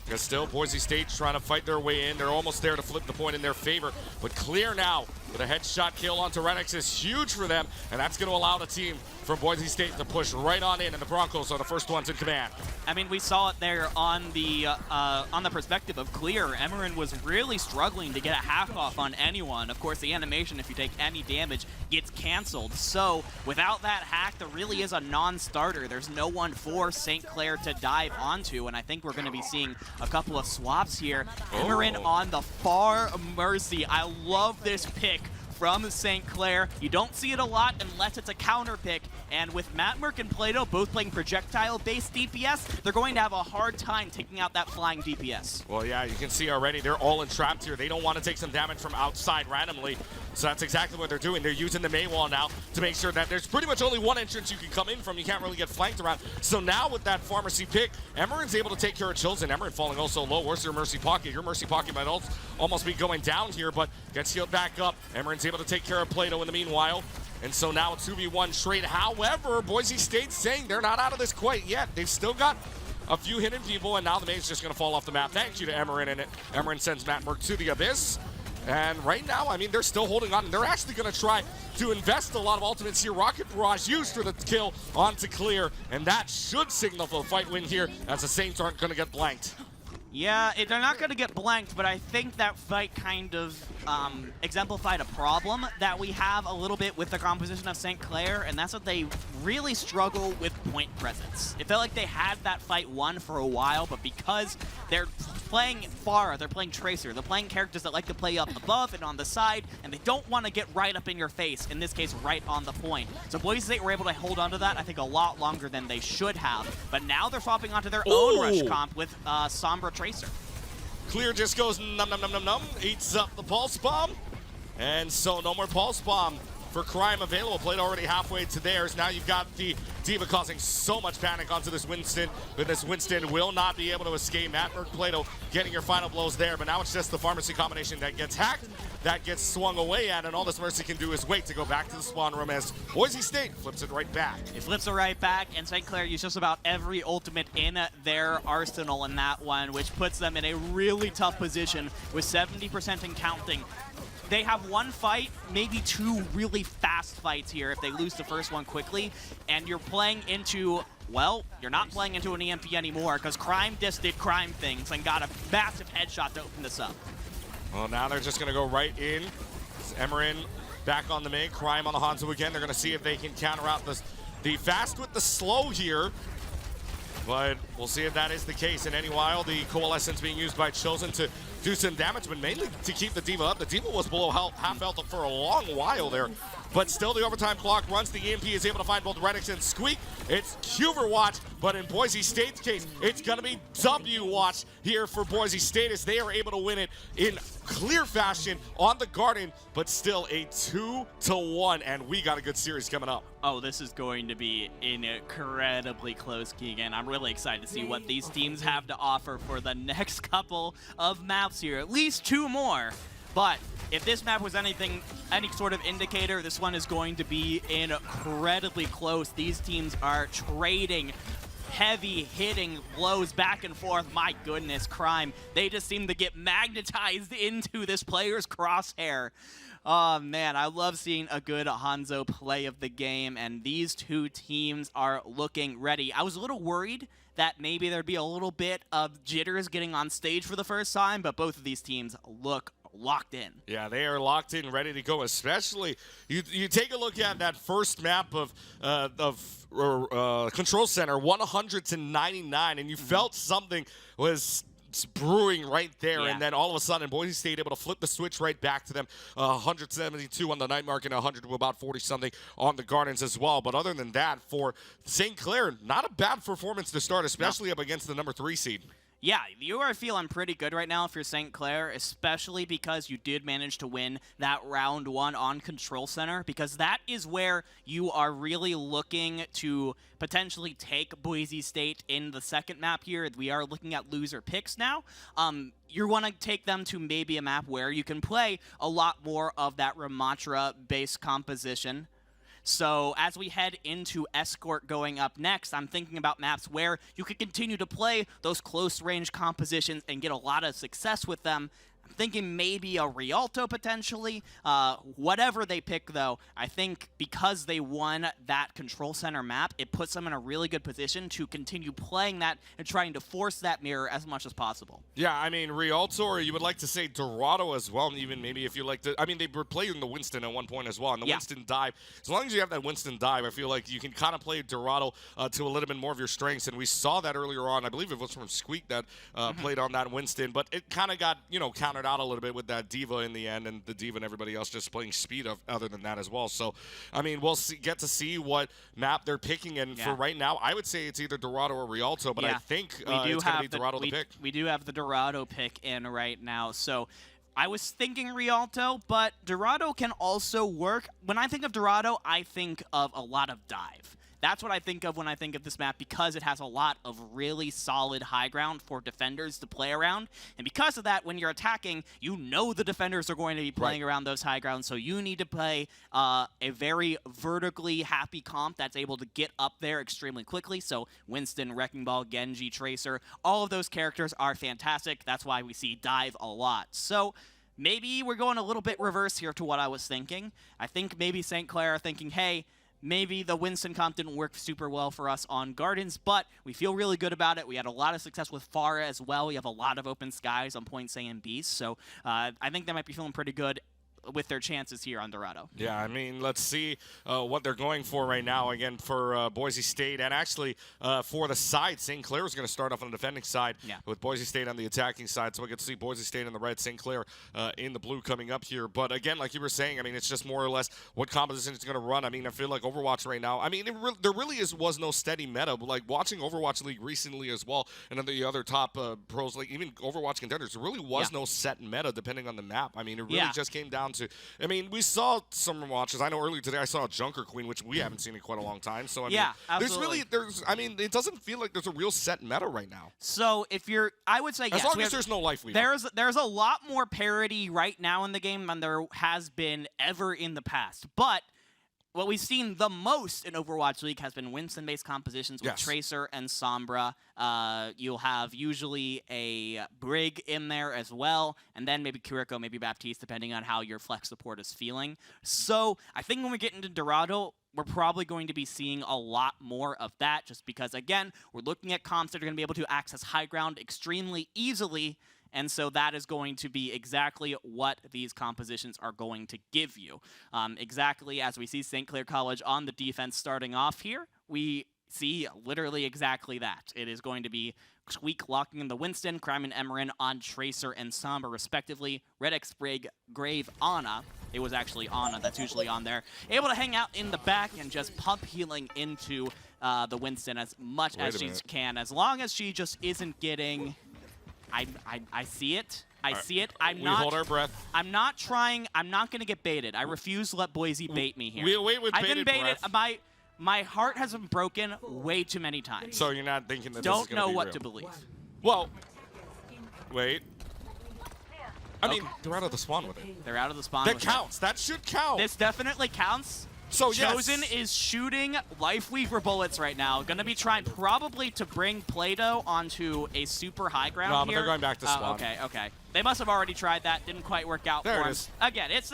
I: Because still, Boise State trying to fight their way in. They're almost there to flip the point in their favor. But Clair now with a headshot kill onto Renix is huge for them, and that's going to allow the team from Boise State to push right on in, and the Broncos are the first ones in command.
J: I mean, we saw it there on the perspective of Clair. Emerin was really struggling to get a hack off on anyone. Of course, the animation, if you take any damage, gets canceled. So without that hack, there really is a non-starter. There's no one for St. Clair to dive onto, and I think we're going to be seeing a couple of swaps here. Emerin on the far Mercy. I love this pick from St. Clair. You don't see it a lot unless it's a counter pick, and with Matt Merck and Plato both playing projectile-based DPS, they're going to have a hard time taking out that flying DPS.
I: Well, yeah, you can see already they're all entrapped here. They don't want to take some damage from outside randomly, so that's exactly what they're doing. They're using the Maywall now to make sure that there's pretty much only one entrance you can come in from. You can't really get flanked around. So now with that Pharmacy pick, Emerin's able to take care of Chosen. Emerin falling also low. Where's your Mercy Pocket? Your Mercy Pocket might almost be going down here, but gets healed back up. Emerin's able to take care of Plato in the meanwhile. And so now a 2v1 trade. However, Boise State's saying they're not out of this quite yet. They've still got a few hidden people, and now the main's just going to fall off the map. Thank you to Emerin, and Emerin sends Matt Merck to the Abyss. And right now, I mean, they're still holding on. They're actually going to try to invest a lot of ultimates here. Rocket Barrage used for the kill onto Clair, and that should signal for the fight win here, as the Saints aren't going to get blanked.
J: Yeah, they're not going to get blanked, but I think that fight kind of exemplified a problem that we have a little bit with the composition of St. Clair, and that's that they really struggle with point presence. It felt like they had that fight won for a while, but because they're playing Pharah, they're playing Tracer, they're playing characters that like to play up above and on the side, and they don't want to get right up in your face, in this case, right on the point. So Boise State were able to hold on to that, I think, a lot longer than they should have, but now they're swapping onto their own rush comp with Sombra Tracer.
I: Clair just goes num num num num num, eats up the Pulse Bomb, and so no more Pulse Bomb for Crime available. Played already halfway to theirs. Now you've got the D.Va causing so much panic onto this Winston, but this Winston will not be able to escape. Matt Merck, Plato getting your final blows there, but now it's just the Pharmacy combination that gets hacked, that gets swung away at, and all this Mercy can do is wait to go back to the spawn room as Boise State flips it right back.
J: It flips it right back, and St. Clair used just about every ultimate in their arsenal in that one, which puts them in a really tough position with 70% and counting. They have one fight, maybe two really fast fights here if they lose the first one quickly, and you're playing into, well, you're not playing into an EMP anymore because Crime just did Crime things and got a massive headshot to open this up.
I: Well, now they're just going to go right in. Emerin back on the main, Crime on the Hanzo again. They're going to see if they can counter out the fast with the slow here. But we'll see if that is the case. In any while, the Coalescence being used by Chosen to do some damage, but mainly to keep the D.Va up. The D.Va was below half health for a long while there. But still, the overtime clock runs. The EMP is able to find both Renix and Squeak. It's Cuber watch, but in Boise State's case, it's going to be W watch here for Boise State as they are able to win it in clear fashion on the Garden, but still a 2-1, and we got a good series coming up.
J: Oh, this is going to be incredibly close, Keegan. I'm really excited to see what these teams have to offer for the next couple of maps here. At least two more. But if this map was any sort of indicator, this one is going to be incredibly close. These teams are trading heavy hitting blows back and forth. My goodness, Crime. They just seem to get magnetized into this player's crosshair. Oh man, I love seeing a good Hanzo play of the game, and these two teams are looking ready. I was a little worried that maybe there'd be a little bit of jitters getting on stage for the first time, but both of these teams look locked in.
I: Yeah, they are locked in, ready to go. Especially, you take a look at that first map of Control Center, 100-99, and you felt something was brewing right there, and then all of a sudden Boise State able to flip the switch right back to them. 172 on the night mark and 100 to about 40-something on the Gardens as well. But other than that, for St. Clair, not a bad performance to start, especially up against the number 3 seed.
J: Yeah, you are feeling pretty good right now if you're St. Clair, especially because you did manage to win that round 1 on Control Center, because that is where you are really looking to potentially take Boise State in the second map here. We are looking at loser picks now. You want to take them to maybe a map where you can play a lot more of that Ramatra-based composition. So as we head into Escort going up next, I'm thinking about maps where you could continue to play those close-range compositions and get a lot of success with them. I'm thinking maybe a Rialto potentially. Whatever they pick, though, I think because they won that Control Center map, it puts them in a really good position to continue playing that and trying to force that mirror as much as possible.
I: Yeah, I mean, Rialto, or you would like to say Dorado as well, and even maybe if you like to. I mean, they were playing the Winston at one point as well, and the Winston dive. As long as you have that Winston dive, I feel like you can kind of play Dorado to a little bit more of your strengths, and we saw that earlier on. I believe it was from Squeak that played on that Winston, but it kind of got, countered out a little bit with that Diva in the end, and the Diva and everybody else just playing speed other than that as well. So, I mean, we'll get to see what map they're picking, and for right now, I would say it's either Dorado or Rialto, but I think it's going to be Dorado to pick.
J: We do have the Dorado pick in right now, so I was thinking Rialto, but Dorado can also work. When I think of Dorado, I think of a lot of dive. That's what I think of when I think of this map, because it has a lot of really solid high ground for defenders to play around. And because of that, when you're attacking, you know the defenders are going to be playing around those high grounds, so you need to play a very vertically happy comp that's able to get up there extremely quickly. So Winston, Wrecking Ball, Genji, Tracer, all of those characters are fantastic. That's why we see dive a lot. So maybe we're going a little bit reverse here to what I was thinking. I think maybe St. Clair are thinking, hey, maybe the Winston comp didn't work super well for us on Gardens, but we feel really good about it. We had a lot of success with Pharah as well. We have a lot of open skies on Points A and B, so I think they might be feeling pretty good with their chances here on Dorado.
I: Yeah, I mean, let's see what they're going for right now. Again, for Boise State, and actually for the side, St. Clair is going to start off on the defending side with Boise State on the attacking side. So we get to see Boise State in the red, St. Clair in the blue coming up here. But again, like you were saying, I mean, it's just more or less what composition it's going to run. I mean, I feel like Overwatch right now, I mean, there really was no steady meta. But like watching Overwatch League recently as well, and then the other top pros, like even Overwatch contenders, there really was no set meta depending on the map. I mean, it really just came down to, I mean, we saw some watches. I know earlier today I saw a Junker Queen, which we haven't seen in quite a long time. So I mean,
J: absolutely.
I: I mean, it doesn't feel like there's a real set meta right now.
J: So if you're, I would say
I: as long as there's no life leader.
J: There's a lot more parity right now in the game than there has been ever in the past. But what we've seen the most in Overwatch League has been Winston-based compositions with Tracer and Sombra. You'll have usually a Brig in there as well, and then maybe Kiriko, maybe Baptiste, depending on how your flex support is feeling. So I think when we get into Dorado, we're probably going to be seeing a lot more of that, just because, again, we're looking at comps that are going to be able to access high ground extremely easily. And so that is going to be exactly what these compositions are going to give you. Exactly as we see St. Clair College on the defense starting off here, we see literally exactly that. It is going to be Squeak locking in the Winston, Crime and Emerin on Tracer and Sombra respectively, Red X Brig, Grave, Ana. It was actually Ana that's usually on there. Able to hang out in the back and just pump healing into the Winston as much as she can, as long as she just isn't getting... I see it. I see it.
I: We hold our breath.
J: I'm not trying. I'm not going to get baited. I refuse to let Boise bait me here.
I: We wait with
J: I've been baited. My heart has been broken way too many times.
I: So you're not thinking that
J: Don't
I: this is going to be
J: know what
I: real.
J: to believe.
I: Well, wait. I mean, they're out of the spawn with it.
J: They're out of the spawn.
I: That counts. That should count.
J: This definitely counts.
I: So
J: Chosen is shooting Life Weaver bullets right now. Going to be trying probably to bring Play-Doh onto a super high ground
I: No,
J: here.
I: but they're going back to spawn.
J: Okay. They must have already tried that. Didn't quite work out for
I: There it
J: them.
I: is.
J: Again, it's.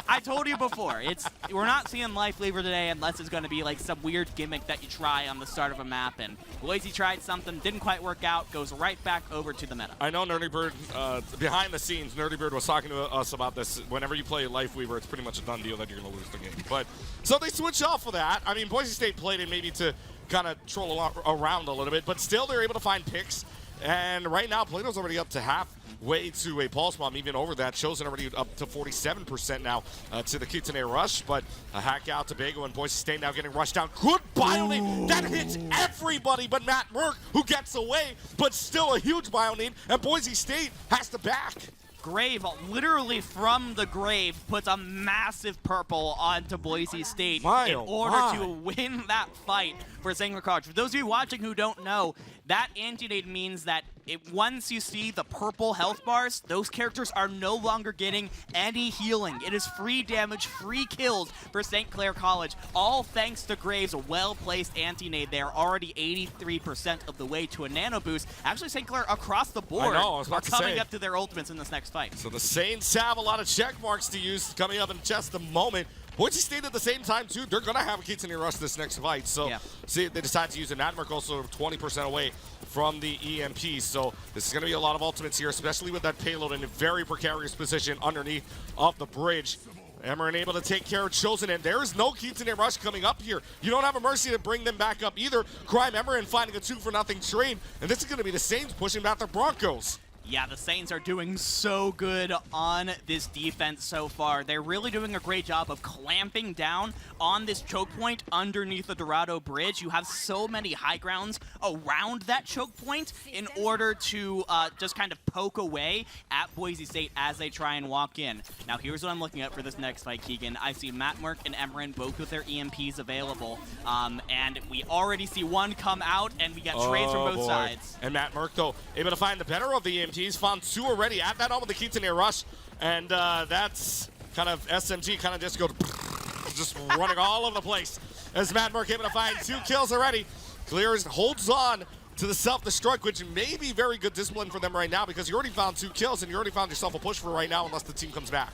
J: I told you before. We're not seeing Life Lever today unless it's going to be like some weird gimmick that you try on the start of a map. And Boise tried something, didn't quite work out. Goes right back over to the meta.
I: I know Nerdy Bird, behind the scenes, Nerdy Bird was talking to us about this. Whenever you play Life Weaver, it's pretty much a done deal that you're going to lose the game. But so they switch off of that. I mean, Boise State played it maybe to kind of troll around a little bit, but still they're able to find picks. And right now, Plato's already up to halfway to a pulse bomb, even over that. Chosen already up to 47% now to the Kitsune Rush, but a hack out to Bago and Boise State now getting rushed down. Good bio-nade that hits everybody but Matt Merck, who gets away, but still a huge bio-nade, and Boise State has to back.
J: Grave, literally from the grave, puts a massive purple onto Boise State in order to win that fight for St. Clair College. For those of you watching who don't know, that anti-nade means that once you see the purple health bars, those characters are no longer getting any healing. It is free damage, free kills for St. Clair College, all thanks to Graves' well-placed anti-nade there, already 83% of the way to a nano boost. Actually, St. Clair across the board are coming up to their ultimates in this next fight.
I: So the Saints have a lot of check marks to use coming up in just a moment. Boise State at the same time, too, they're going to have a Kitsune Rush this next fight. So see, they decide to use it. Natmark also 20% away from the EMP. So this is going to be a lot of ultimates here, especially with that payload in a very precarious position underneath of the bridge. Emeren able to take care of Chosen, and there is no Kitsune Rush coming up here. You don't have a Mercy to bring them back up either. Crime Emeren finding a 2-for-0 trade, and this is going to be the Saints pushing back the Broncos.
J: Yeah, the Saints are doing so good on this defense so far. They're really doing a great job of clamping down on this choke point underneath the Dorado Bridge. You have so many high grounds around that choke point in order to just kind of poke away at Boise State as they try and walk in. Now, here's what I'm looking at for this next fight, Keegan. I see Matt Merck and Emeren both with their EMPs available, and we already see one come out, and we got trades from both sides.
I: And Matt Merck, though, able to find the better of the EMPs. He's found 2 already at that with the Kitsune Rush, and that's kind of SMG kind of just running all over the place as Matt Merck able to find 2 kills already. Clair holds on to the self-destruct, which may be very good discipline for them right now because you already found 2 kills and you already found yourself a push for right now unless the team comes back.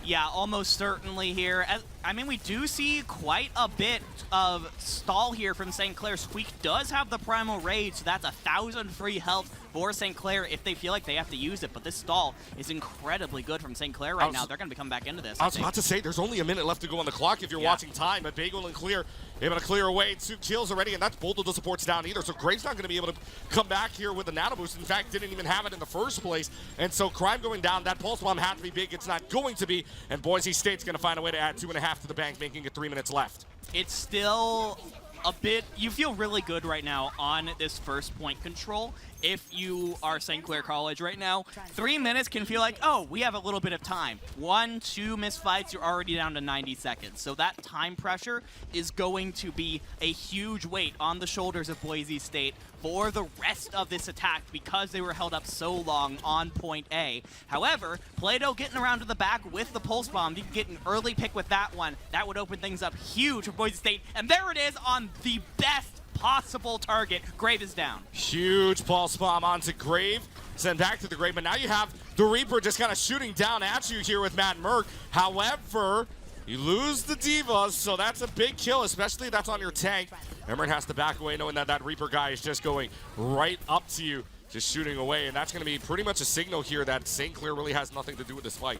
J: Yeah, almost certainly here. I mean, we do see quite a bit of stall here from St. Clair. Squeak does have the Primal Rage, so that's 1,000 free health for St. Clair if they feel like they have to use it. But this stall is incredibly good from St. Clair right now. They're going to be coming back into this.
I: I was about to say, there's only a minute left to go on the clock if you're watching time, but Bagel and Clair able to clear away 2 kills already, and that's both of the supports down either. So Graves not going to be able to come back here with a nano boost. In fact, didn't even have it in the first place. And so Crime going down, that pulse bomb had to be big. It's not going to be, and Boise State's going to find a way to add 2.5 to the bank, making it 3 minutes left.
J: It's still a bit, you feel really good right now on this first point control. If you are St. Clair College right now, 3 minutes can feel like, oh, we have a little bit of time. 1, 2 missed fights, you're already down to 90 seconds. So that time pressure is going to be a huge weight on the shoulders of Boise State for the rest of this attack because they were held up so long on point A. However, Plato getting around to the back with the pulse bomb, you can get an early pick with that one. That would open things up huge for Boise State. And there it is on the best possible target. Grave is down.
I: Huge pulse bomb onto Grave. Send back to the Grave, but now you have the Reaper just kind of shooting down at you here with Matt Merck. However, you lose the Divas, so that's a big kill, especially if that's on your tank. Emeren has to back away knowing that that Reaper guy is just going right up to you, just shooting away, and that's going to be pretty much a signal here that St. Clair really has nothing to do with this fight.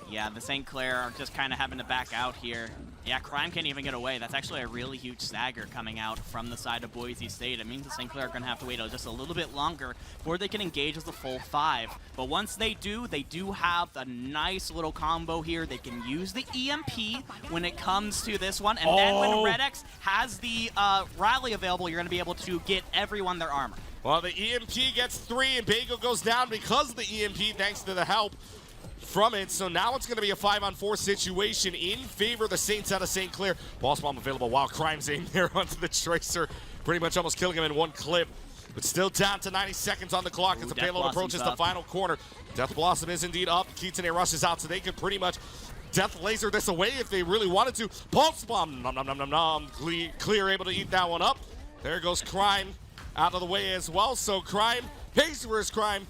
J: Yeah, the St. Clair are just kind of having to back out here. Yeah, Crime can't even get away. That's actually a really huge stagger coming out from the side of Boise State. It means the St. Clair are going to have to wait just a little bit longer before they can engage as the full 5. But once they do have a nice little combo here. They can use the EMP when it comes to this one. And then when Red X has the rally available, you're going to be able to get everyone their armor.
I: Well, the EMP gets 3, and Bagel goes down because of the EMP, thanks to the help from it. So now it's going to be a 5-on-4 situation in favor of the Saints out of St. Clair. Boss bomb available while Crime's aiming there onto the Tracer, pretty much almost killing him in one clip. But still down to 90 seconds on the clock as the payload approaches the final corner. Death Blossom is indeed up. Kitsune rushes out, so they could pretty much Death Laser this away if they really wanted to. Pulse bomb, nom nom nom nom nom. Clair able to eat that one up. There goes Crime out of the way as well. So Crime Hayes versus Crime.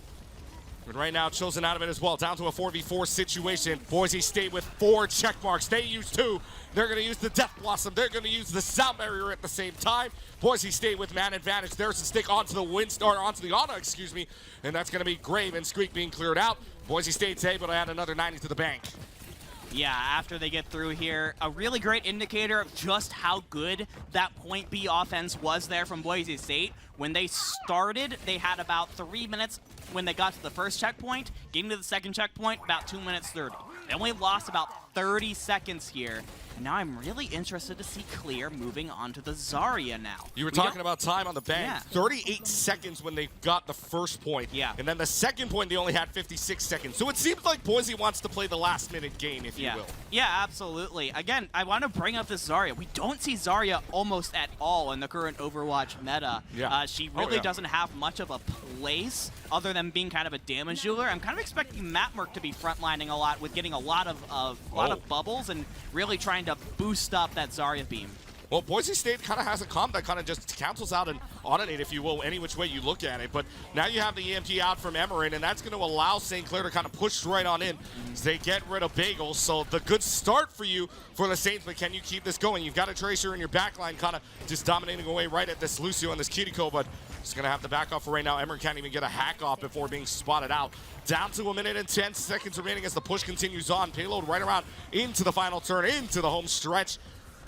I: And right now, chosen out of it as well, down to a 4v4 situation. Boise State with 4 check marks. They use 2. They're going to use the Death Blossom. They're going to use the Sound Barrier at the same time. Boise State with man advantage. There's the stick onto the onto the Ana, excuse me. And that's going to be Grave and Squeak being cleared out. Boise State's able to add another 90 to the bank.
J: Yeah, after they get through here, a really great indicator of just how good that point B offense was there from Boise State. When they started, they had about 3 minutes when they got to the first checkpoint. Getting to the second checkpoint, about 2 minutes 30. They only lost about 30 seconds here. And now I'm really interested to see Clair moving on to the Zarya now.
I: You were talking about time on the bank.
J: Yeah.
I: 38 seconds when they got the first point.
J: Yeah.
I: And then the second point, they only had 56 seconds. So it seems like Boise wants to play the last-minute game, if you will.
J: Yeah, absolutely. Again, I want to bring up this Zarya. We don't see Zarya almost at all in the current Overwatch meta.
I: Yeah.
J: She really doesn't have much of a place other than being kind of a damage dealer. I'm kind of expecting Matmerk to be frontlining a lot with getting a lot of bubbles and really trying to boost up that Zarya beam.
I: Well, Boise State kind of has a comp that kind of just cancels out an automate, if you will, any which way you look at it. But now you have the EMP out from Emerin, and that's going to allow St. Clair to kind of push right on in as they get rid of Bagel. So the good start for you for the Saints, but can you keep this going? You've got a Tracer in your backline kind of just dominating away right at this Lucio and this Kiriko, but just going to have to back off for right now. Emerin can't even get a hack off before being spotted out. Down to 1 minute and 10 seconds remaining as the push continues on. Payload right around into the final turn, into the home stretch,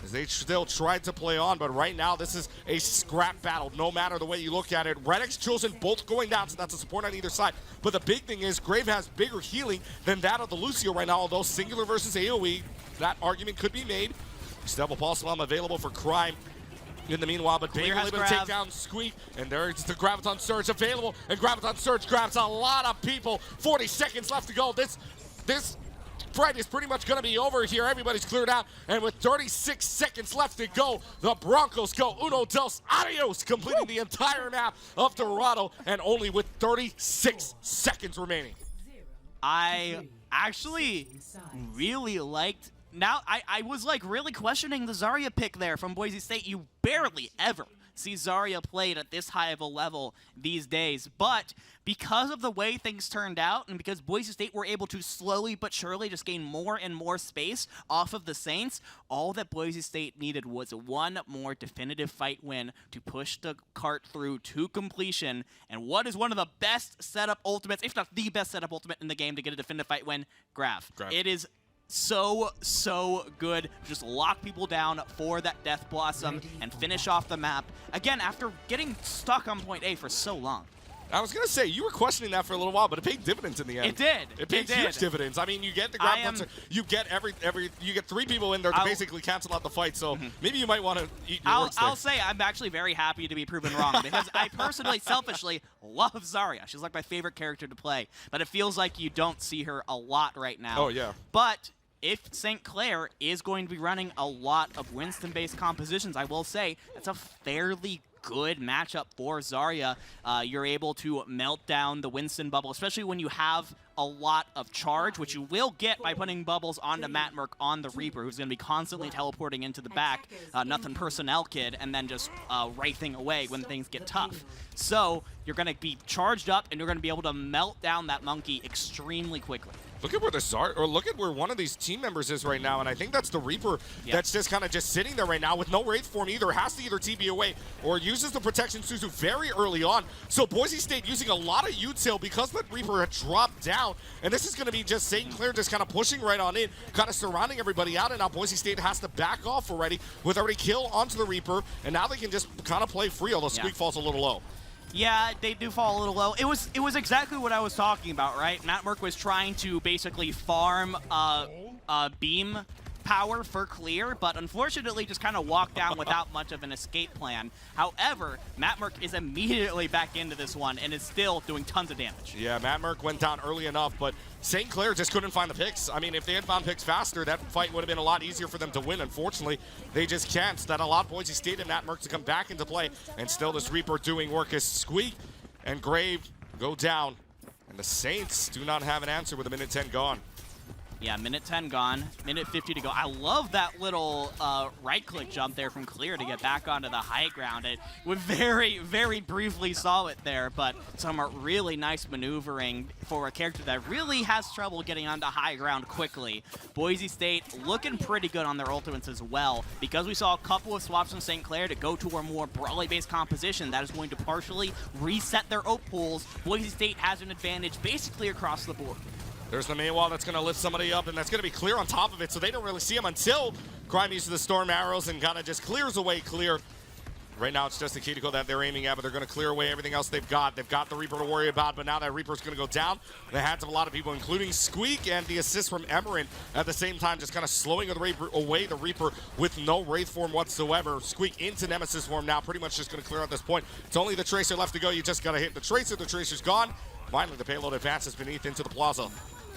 I: as they still tried to play on, but right now this is a scrap battle, no matter the way you look at it. Redx chosen both going down, so that's a support on either side. But the big thing is Grave has bigger healing than that of the Lucio right now, although singular versus AoE, that argument could be made. Still have a pulse bomb available for Crime. In the meanwhile, but Bagel able to take down Squeak, and there's the Graviton Surge available, and Graviton Surge grabs a lot of people. 40 seconds left to go. This fight is pretty much going to be over here. Everybody's cleared out, and with 36 seconds left to go, the Broncos go uno dos adios, completing the entire map of Dorado, and only with 36 seconds remaining.
J: I actually really liked... Now, I was like really questioning the Zarya pick there from Boise State. You barely ever see Zarya played at this high of a level these days. But because of the way things turned out, and because Boise State were able to slowly but surely just gain more and more space off of the Saints, all that Boise State needed was one more definitive fight win to push the cart through to completion. And what is one of the best setup ultimates, if not the best setup ultimate in the game to get a definitive fight win? Grav. It is so good. Just lock people down for that Death Blossom and finish off the map. Again, after getting stuck on point A for so long.
I: I was going to say, you were questioning that for a little while, but it paid dividends in the end.
J: It did.
I: It paid huge dividends. I mean, you get the grab puncher, you get you get 3 people in there to basically cancel out the fight, so maybe you might want to eat your words there.
J: I'll say I'm actually very happy to be proven wrong, because I personally, selfishly, love Zarya. She's like my favorite character to play, but it feels like you don't see her a lot right now.
I: Oh, yeah.
J: But if St. Clair is going to be running a lot of Winston-based compositions, I will say it's a fairly good matchup for Zarya. You're able to melt down the Winston bubble, especially when you have a lot of charge, which you will get by putting bubbles onto Matmerk on the Reaper, who's going to be constantly teleporting into the back, nothing personnel kid, and then just wraithing away when things get tough. So you're going to be charged up, and you're going to be able to melt down that monkey extremely quickly.
I: Look at where look at where one of these team members is right now, and I think that's the Reaper that's just kind of just sitting there right now with no Wraith form either. Has to either TP away or uses the Protection Suzu very early on. So Boise State using a lot of util because that Reaper had dropped down, and this is going to be just St. Clair just kind of pushing right on in, kind of surrounding everybody out, and now Boise State has to back off already with already kill onto the Reaper, and now they can just kind of play free, although Squeak falls a little low.
J: Yeah, they do fall a little low. It was exactly what I was talking about, right? Matmerk was trying to basically farm beam power for Clair, but unfortunately just kind of walked down without much of an escape plan. However, Matmerk is immediately back into this one and is still doing tons of damage.
I: Yeah, Matmerk went down early enough, but St. Clair just couldn't find the picks. I mean, if they had found picks faster, that fight would have been a lot easier for them to win. Unfortunately, they just can't. That allowed Boise State and Matmerk to come back into play, and still this Reaper doing work as Squeak and Grave go down, and the Saints do not have an answer with 1:10 gone.
J: Yeah, minute 10 gone, minute 50 to go. I love that little right-click jump there from Clair to get back onto the high ground. We very, very briefly saw it there, but some really nice maneuvering for a character that really has trouble getting onto high ground quickly. Boise State looking pretty good on their ultimates as well, because we saw a couple of swaps from St. Clair to go to a more brawly-based composition that is going to partially reset their ult pools. Boise State has an advantage basically across the board.
I: There's the main wall that's going to lift somebody up, and that's going to be Clair on top of it, so they don't really see him until Crime uses the storm arrows and kind of just clears away Clair. Right now, it's just the Ketico that they're aiming at, but they're going to clear away everything else they've got. They've got the Reaper to worry about, but now that Reaper's going to go down in the hands of a lot of people, including Squeak, and the assist from Emerin at the same time, just kind of slowing away the Reaper with no Wraith form whatsoever. Squeak into Nemesis form now, pretty much just going to clear at this point. It's only the Tracer left to go. You just got to hit the Tracer. The Tracer's gone. Finally, the payload advances beneath into the plaza.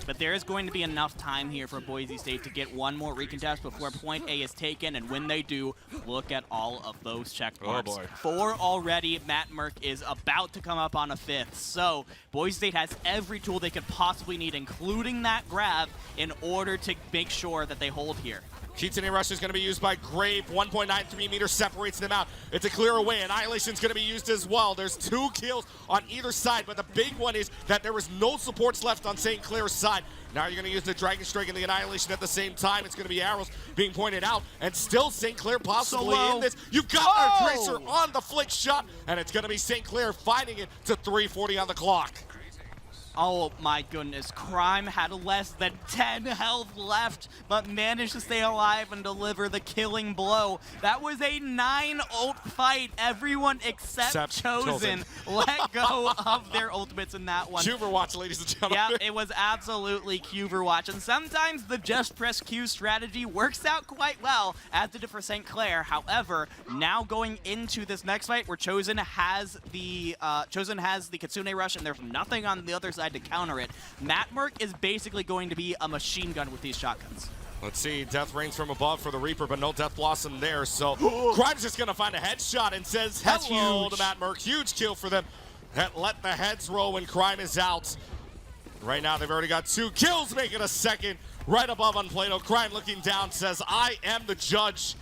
J: But there is going to be enough time here for Boise State to get one more recontest before point A is taken, and when they do, look at all of those check marks.
I: Oh boy.
J: 4 already. Matt Merck is about to come up on a 5th. So Boise State has every tool they could possibly need, including that grab, in order to make sure that they hold here.
I: Kitsune Rush is going to be used by Grave. 1.93 meters separates them out. It's a clear away. Annihilation's going to be used as well. There's 2 kills on either side, but the big one is that there is no supports left on St. Clair's side. Now you're going to use the Dragon Strike and the Annihilation at the same time. It's going to be arrows being pointed out, and still St. Clair possibly in this. You've got a Tracer on the flick shot, and it's going to be St. Clair finding it to 3:40 on the clock.
J: Oh my goodness, Crime had less than 10 health left, but managed to stay alive and deliver the killing blow. That was a 9 ult fight. Everyone except Chosen let go of their ultimates in that one.
I: Overwatch, ladies and gentlemen.
J: Yeah, it was absolutely Overwatch, and sometimes the just press Q strategy works out quite well, as did it for St. Clair. However, now going into this next fight where Chosen has the Kitsune Rush and there's nothing on the other side to counter it, Matt Merck is basically going to be a machine gun with these shotguns.
I: Let's see, Death rains from above for the Reaper, but no Death Blossom there, so Crime's just going to find a headshot and says hello to Matt Merck. Huge kill for them. Let the heads roll when Crime is out. Right now, they've already got 2 kills, making a second. Right above on Plato, Crime looking down says, I am the judge.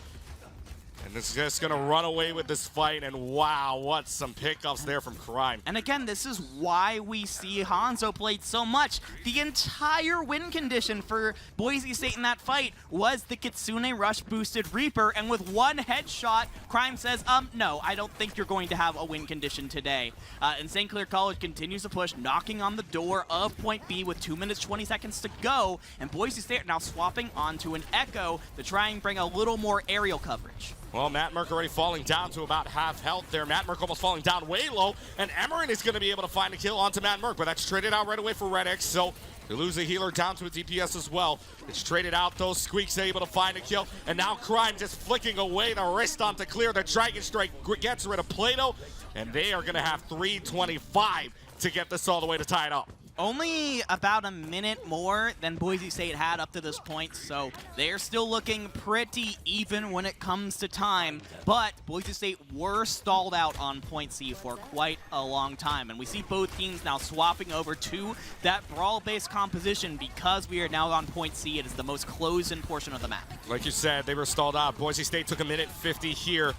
I: And this is just going to run away with this fight, and wow, what some pickups there from Crime.
J: And again, this is why we see Hanzo played so much. The entire win condition for Boise State in that fight was the Kitsune Rush boosted Reaper, and with 1 headshot, Crime says, no, I don't think you're going to have a win condition today. And St. Clair College continues to push, knocking on the door of point B with 2 minutes, 20 seconds to go, and Boise State now swapping onto an Echo to try and bring a little more aerial coverage.
I: Well, Matt Merck already falling down to about half health there. Matt Merck almost falling down way low, and Emerin is going to be able to find a kill onto Matt Merck, but that's traded out right away for Red X, so they lose a healer down to a DPS as well. It's traded out, though. Squeak's able to find a kill, and now Crime just flicking away the wrist on to clear. The Dragon Strike gets rid of Plato, and they are going to have 3:25 to get this all the way to tie it up.
J: Only about a minute more than Boise State had up to this point, so they're still looking pretty even when it comes to time. But Boise State were stalled out on point C for quite a long time, and we see both teams now swapping over to that brawl-based composition because we are now on point C. It is the most closed-in portion of the map.
I: Like you said, they were stalled out. Boise State took a minute 50 here.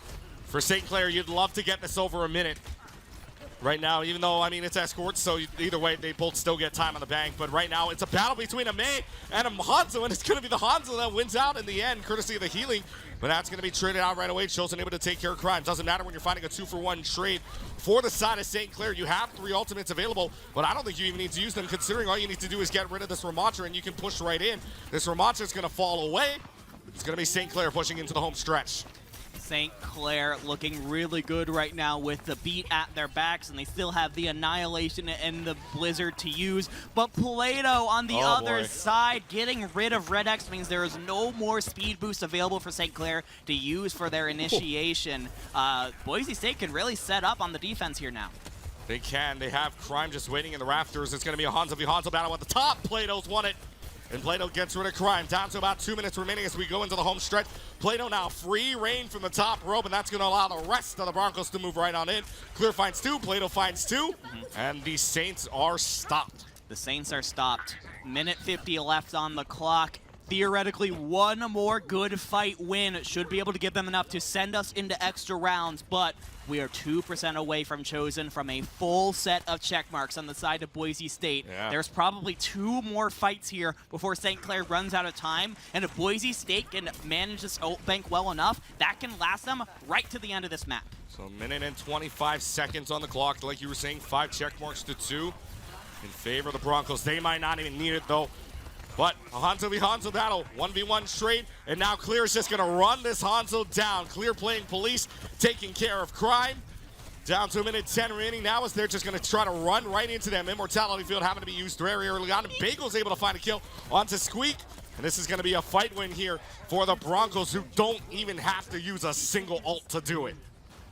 I: For St. Clair, you'd love to get this over a minute. Right now, even though, I mean, it's Esports, so either way, they both still get time on the bank. But right now, it's a battle between a Mei and a Hanzo, and it's going to be the Hanzo that wins out in the end, courtesy of the healing. But that's going to be traded out right away. Chosen able to take care of Crime. Doesn't matter when you're finding a 2-for-1 trade for the side of St. Clair. You have 3 ultimates available, but I don't think you even need to use them, considering all you need to do is get rid of this Ramattra, and you can push right in. This Ramattra is going to fall away. It's going to be St. Clair pushing into the home stretch.
J: St. Clair looking really good right now with the beat at their backs, and they still have the Annihilation and the Blizzard to use. But Plato on the other side, getting rid of Red X means there is no more speed boost available for St. Clair to use for their initiation. Boise State can really set up on the defense here now.
I: They can. They have Crime just waiting in the rafters. It's going to be a Hanzo v Hanzo battle at the top. Plato's won it. And Plato gets rid of Crime. Down to about 2 minutes remaining as we go into the home stretch. Plato now free reign from the top rope, and that's going to allow the rest of the Broncos to move right on in. Clear finds 2, Plato finds 2, and the Saints are stopped.
J: The Saints are stopped. Minute 50 left on the clock. Theoretically, one more good fight win should be able to give them enough to send us into extra rounds, but we are 2% away from Chosen from a full set of check marks on the side of Boise State.
I: Yeah.
J: There's probably 2 more fights here before St. Clair runs out of time, and if Boise State can manage this ult bank well enough, that can last them right to the end of this map.
I: So a minute and 25 seconds on the clock. Like you were saying, 5 check marks to 2 in favor of the Broncos. They might not even need it, though. But a Hanzo v Hanzo battle, 1v1 straight, and now Clair is just going to run this Hanzo down. Clair playing police, taking care of crime. Down to a minute 10 remaining now as they're just going to try to run right into them. Immortality field having to be used very early on. Bagel's able to find a kill onto Squeak. And this is going to be a fight win here for the Broncos, who don't even have to use a single ult to do it.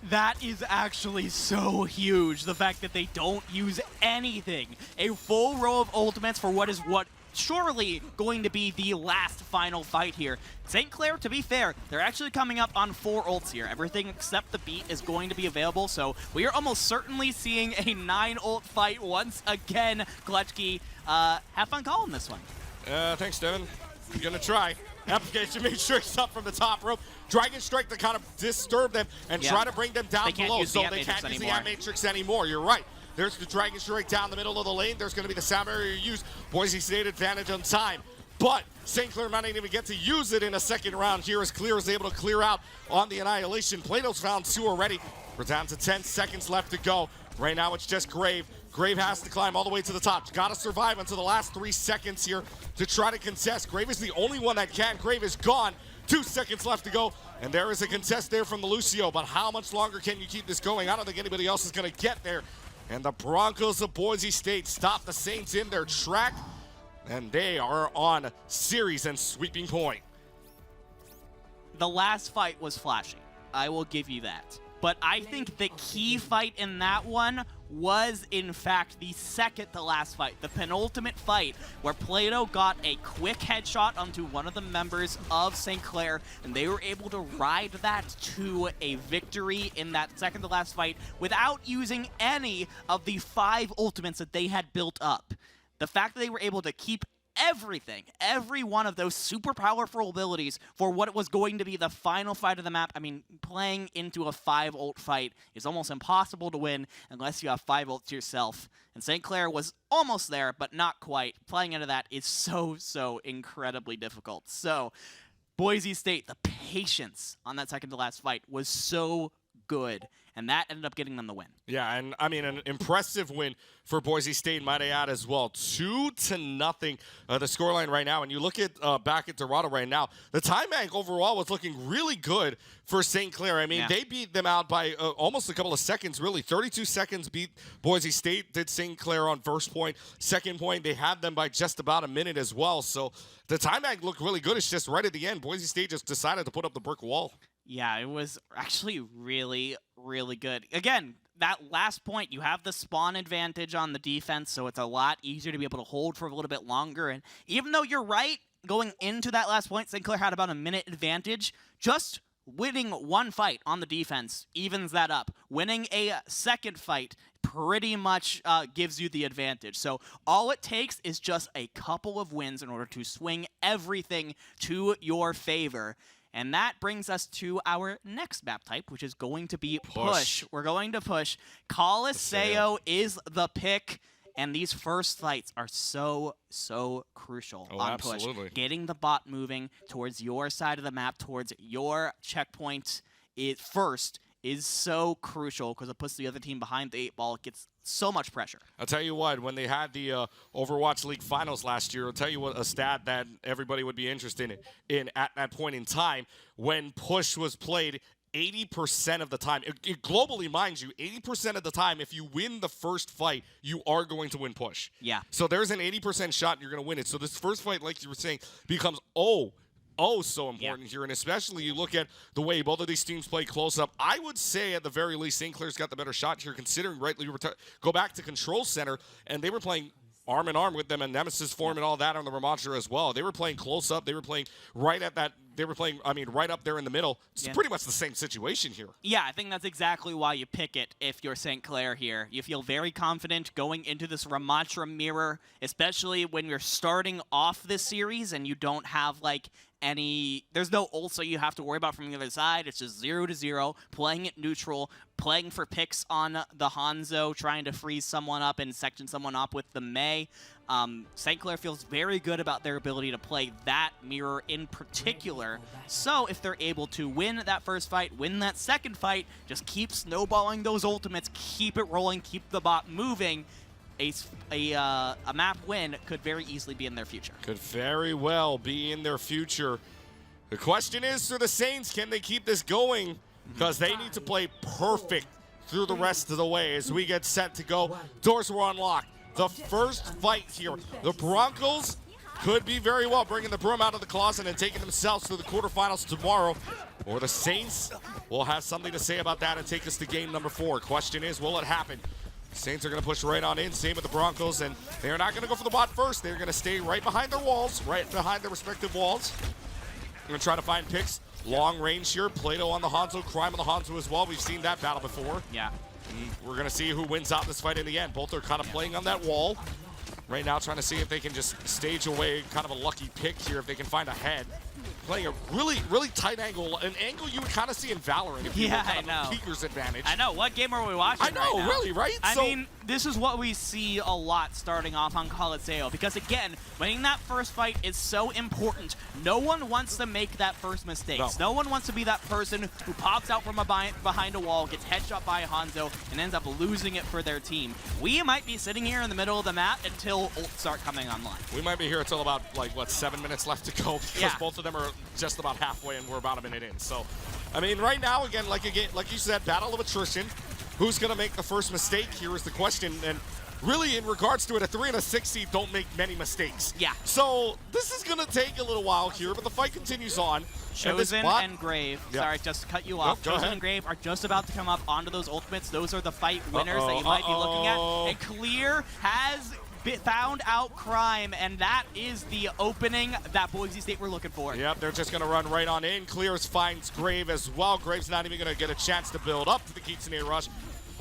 J: That is actually so huge, the fact that they don't use anything. A full row of ultimates for what surely going to be the last final fight here. St. Clair, to be fair, they're actually coming up on 4 ults here. Everything except the beat is going to be available, so we are almost certainly seeing a 9 ult fight once again. Gletchke, have fun calling this one.
I: Thanks, Devin. I'm going to try. Application, make sure it's up from the top rope. Dragon Strike to kind of disturb them and try to bring them down below, so they can't use the Ant Matrix anymore. You're right. There's the Dragon Strike down the middle of the lane. There's going to be the sound barrier used. Boise State advantage on time. But St. Clair might not even get to use it in a second round here as Clair is able to clear out on the Annihilation. Plato's found 2 already. We're down to 10 seconds left to go. Right now it's just Grave. Grave has to climb all the way to the top. Got to survive until the last 3 seconds here to try to contest. Grave is the only one that can. Grave is gone. 2 seconds left to go. And there is a contest there from the Lucio. But how much longer can you keep this going? I don't think anybody else is going to get there. And the Broncos of Boise State stop the Saints in their track. And they are on series and sweeping point.
J: The last fight was flashy. I will give you that. But I think the key fight in that one was, in fact, the second to last fight, the penultimate fight, where Plato got a quick headshot onto one of the members of St. Clair, and they were able to ride that to a victory in that second to last fight without using any of the 5 ultimates that they had built up. The fact that they were able to keep everything, every one of those super powerful abilities for what it was going to be the final fight of the map. I mean, playing into a 5 ult fight is almost impossible to win unless you have 5 ults yourself. And St. Clair was almost there, but not quite. Playing into that is so incredibly difficult. So, Boise State, the patience on that second to last fight was so good, and that ended up getting them the win.
I: Yeah, and I mean, an impressive win for Boise State, might I add, as well. 2-0, the scoreline right now. And you look at back at Dorado right now, the time bank overall was looking really good for St. Clair. I mean, they beat them out by almost a couple of seconds, really. 32 seconds beat Boise State, did St. Clair on first point. Second point, they had them by just about a minute as well. So the time bank looked really good. It's just right at the end, Boise State just decided to put up the brick wall.
J: Yeah, it was actually really good. Again, that last point, you have the spawn advantage on the defense, so it's a lot easier to be able to hold for a little bit longer. And even though you're right, going into that last point, St. Clair had about a minute advantage. Just winning 1 fight on the defense evens that up. Winning a second fight pretty much gives you the advantage. So all it takes is just a couple of wins in order to swing everything to your favor. And that brings us to our next map type, which is going to be push. We're going to push. Coliseum is the pick, and these first fights are so crucial on push. Getting the bot moving towards your side of the map, towards your checkpoint first is so crucial because it puts the other team behind the 8 ball. It gets so much pressure.
I: I'll tell you what, when they had the Overwatch League Finals last year, I'll tell you what, a stat that everybody would be interested in at that point in time, when push was played 80% of the time, globally, mind you, 80% of the time, if you win the first fight, you are going to win push.
J: Yeah.
I: So there's an 80% shot you're going to win it. So this first fight, like you were saying, becomes so important here, and especially you look at the way both of these teams play close up. I would say at the very least St. Clair's got the better shot here, considering rightly go back to Control Center, and they were playing arm in arm with them, and Nemesis form and all that on the Ramontra as well. They were playing close up. They were playing right at that. They were playing, right up there in the middle. It's pretty much the same situation here.
J: Yeah, I think that's exactly why you pick it if you're St. Clair here. You feel very confident going into this Ramontra mirror, especially when you're starting off this series and you don't have, like, there's no ulsa you have to worry about from the other side. It's just 0-0, playing it neutral, playing for picks on the Hanzo, trying to freeze someone up and section someone up with the Mei. St. Clair feels very good about their ability to play that mirror in particular. So if they're able to win that first fight, win that second fight, just keep snowballing those ultimates, keep it rolling, keep the bot moving, a map win could very easily be in their future.
I: Could very well be in their future. The question is for the Saints, can they keep this going? Because they need to play perfect through the rest of the way as we get set to go. Doors were unlocked. The first fight here. The Broncos could be very well bringing the broom out of the closet and taking themselves to the quarterfinals tomorrow. Or the Saints will have something to say about that and take us to game number 4. Question is, will it happen? Saints are going to push right on in, same with the Broncos, and they're not going to go for the bot first. They're going to stay right behind their walls, right behind their respective walls. They're going to try to find picks. Long range here, Plato on the Hanzo, Crime on the Hanzo as well. We've seen that battle before.
J: Yeah.
I: And we're going to see who wins out this fight in the end. Both are kind of playing on that wall right now, trying to see if they can just stage away kind of a lucky pick here, if they can find a head. Playing a really, really tight angle, an angle you would kind of see in Valorant if you were kind of a peeker's advantage.
J: I know. What game are we watching
I: I know,
J: right now?
I: really, right?
J: I mean, this is what we see a lot starting off on Coliseo, because again, winning that first fight is so important. No one wants to make that first mistake. No one wants to be that person who pops out from behind a wall, gets headshot by Hanzo, and ends up losing it for their team. We might be sitting here in the middle of the map until ults start coming online.
I: We might be here until about, like, what, 7 minutes left to go, because both of them are just about halfway and we're about a minute in. So, I mean, right now, again, like you said, battle of attrition. Who's going to make the first mistake here is the question. And really, in regards to it, a 3 and a 6 seed don't make many mistakes.
J: Yeah.
I: So this is going to take a little while here, but the fight continues on.
J: Chosen and Grave, sorry, just to cut you off.
I: Nope,
J: Chosen and Grave are just about to come up onto those ultimates. Those are the fight winners that you might be looking at. And Clair has found out Crime, and that is the opening that Boise State were looking for.
I: Yep, they're just going to run right on in. Clair finds Grave as well. Grave's not even going to get a chance to build up to the Kitsune Rush.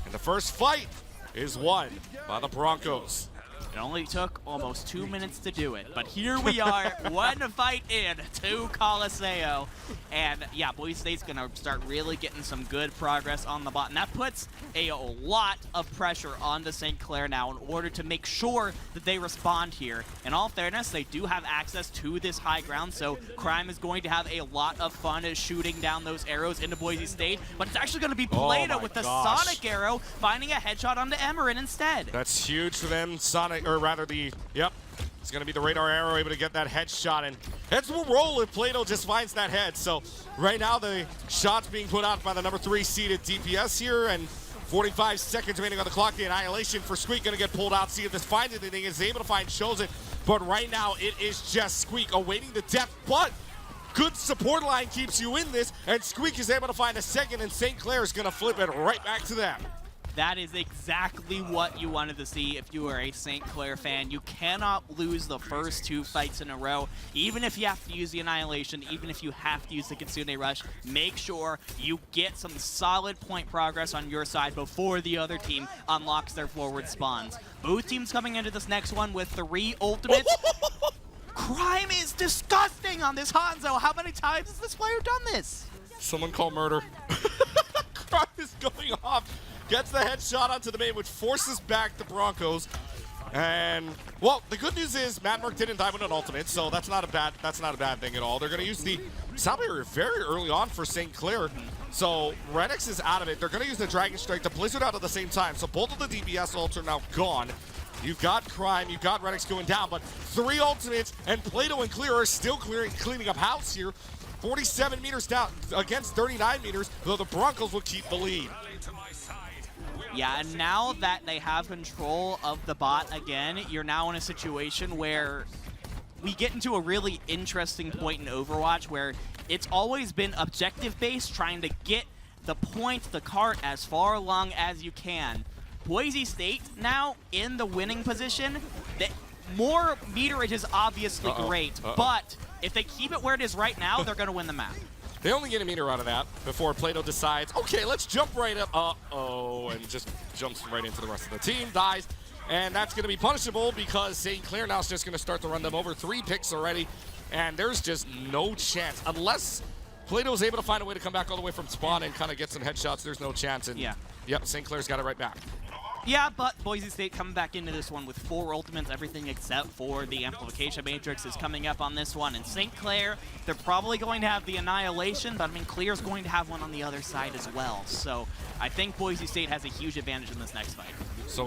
I: And the first fight is won by the Broncos.
J: It only took almost 2 minutes to do it, but here we are, one fight in to Coliseo. And yeah, Boise State's gonna start really getting some good progress on the bot, and that puts a lot of pressure onto St. Clair now in order to make sure that they respond here. In all fairness, they do have access to this high ground, so Crime is going to have a lot of fun shooting down those arrows into Boise State, but it's actually gonna be Plato with the Sonic arrow, finding a headshot onto Emerin instead.
I: That's huge for them. Sonic, or rather it's going to be the radar arrow able to get that headshot, and heads will roll if Plato just finds that head. So right now the shot's being put out by the number 3 seeded DPS here, and 45 seconds remaining on the clock. The Annihilation for Squeak going to get pulled out, see if this finds anything. Is able to find Chosen, but right now it is just Squeak awaiting the death, but good support line keeps you in this, and Squeak is able to find a second, and St. Clair is going to flip it right back to them.
J: That is exactly what you wanted to see if you are a St. Clair fan. You cannot lose the first 2 fights in a row. Even if you have to use the Annihilation, even if you have to use the Kitsune Rush, make sure you get some solid point progress on your side before the other team unlocks their forward spawns. Both teams coming into this next one with 3 ultimates. Crime is disgusting on this Hanzo. How many times has this player done this?
I: Someone call murder. Crime is going off. Gets the headshot onto the main, which forces back the Broncos. And well, the good news is Madmark didn't die with an ultimate, so that's not a bad thing at all. They're going to use the sound barrier very early on for St. Clair. So Redix is out of it. They're going to use the Dragon Strike, the Blizzard out at the same time. So both of the DPS ults are now gone. You've got Crime, you've got Redix going down, but 3 ultimates, and Plato and Clair are still cleaning up house here. 47 meters down against 39 meters, though the Broncos will keep the lead.
J: Yeah, and now that they have control of the bot again, you're now in a situation where we get into a really interesting point in Overwatch where it's always been objective-based, trying to get the point, the cart, as far along as you can. Boise State now in the winning position. More meterage is obviously great, but if they keep it where it is right now, they're going to win the map.
I: They only get a meter out of that before Plato decides, okay, let's jump right up. And just jumps right into the rest of the team, dies. And that's going to be punishable because St. Clair now is just going to start to run them over. 3 picks already, and there's just no chance. Unless Plato is able to find a way to come back all the way from spawn and kind of get some headshots, there's no chance. And yep, St. Clair's got it right back.
J: Yeah, but Boise State coming back into this one with 4 ultimates, everything except for the Amplification Matrix is coming up on this one. And St. Clair, they're probably going to have the Annihilation, but I mean, Clair's going to have one on the other side as well. So I think Boise State has a huge advantage in this next fight.
I: So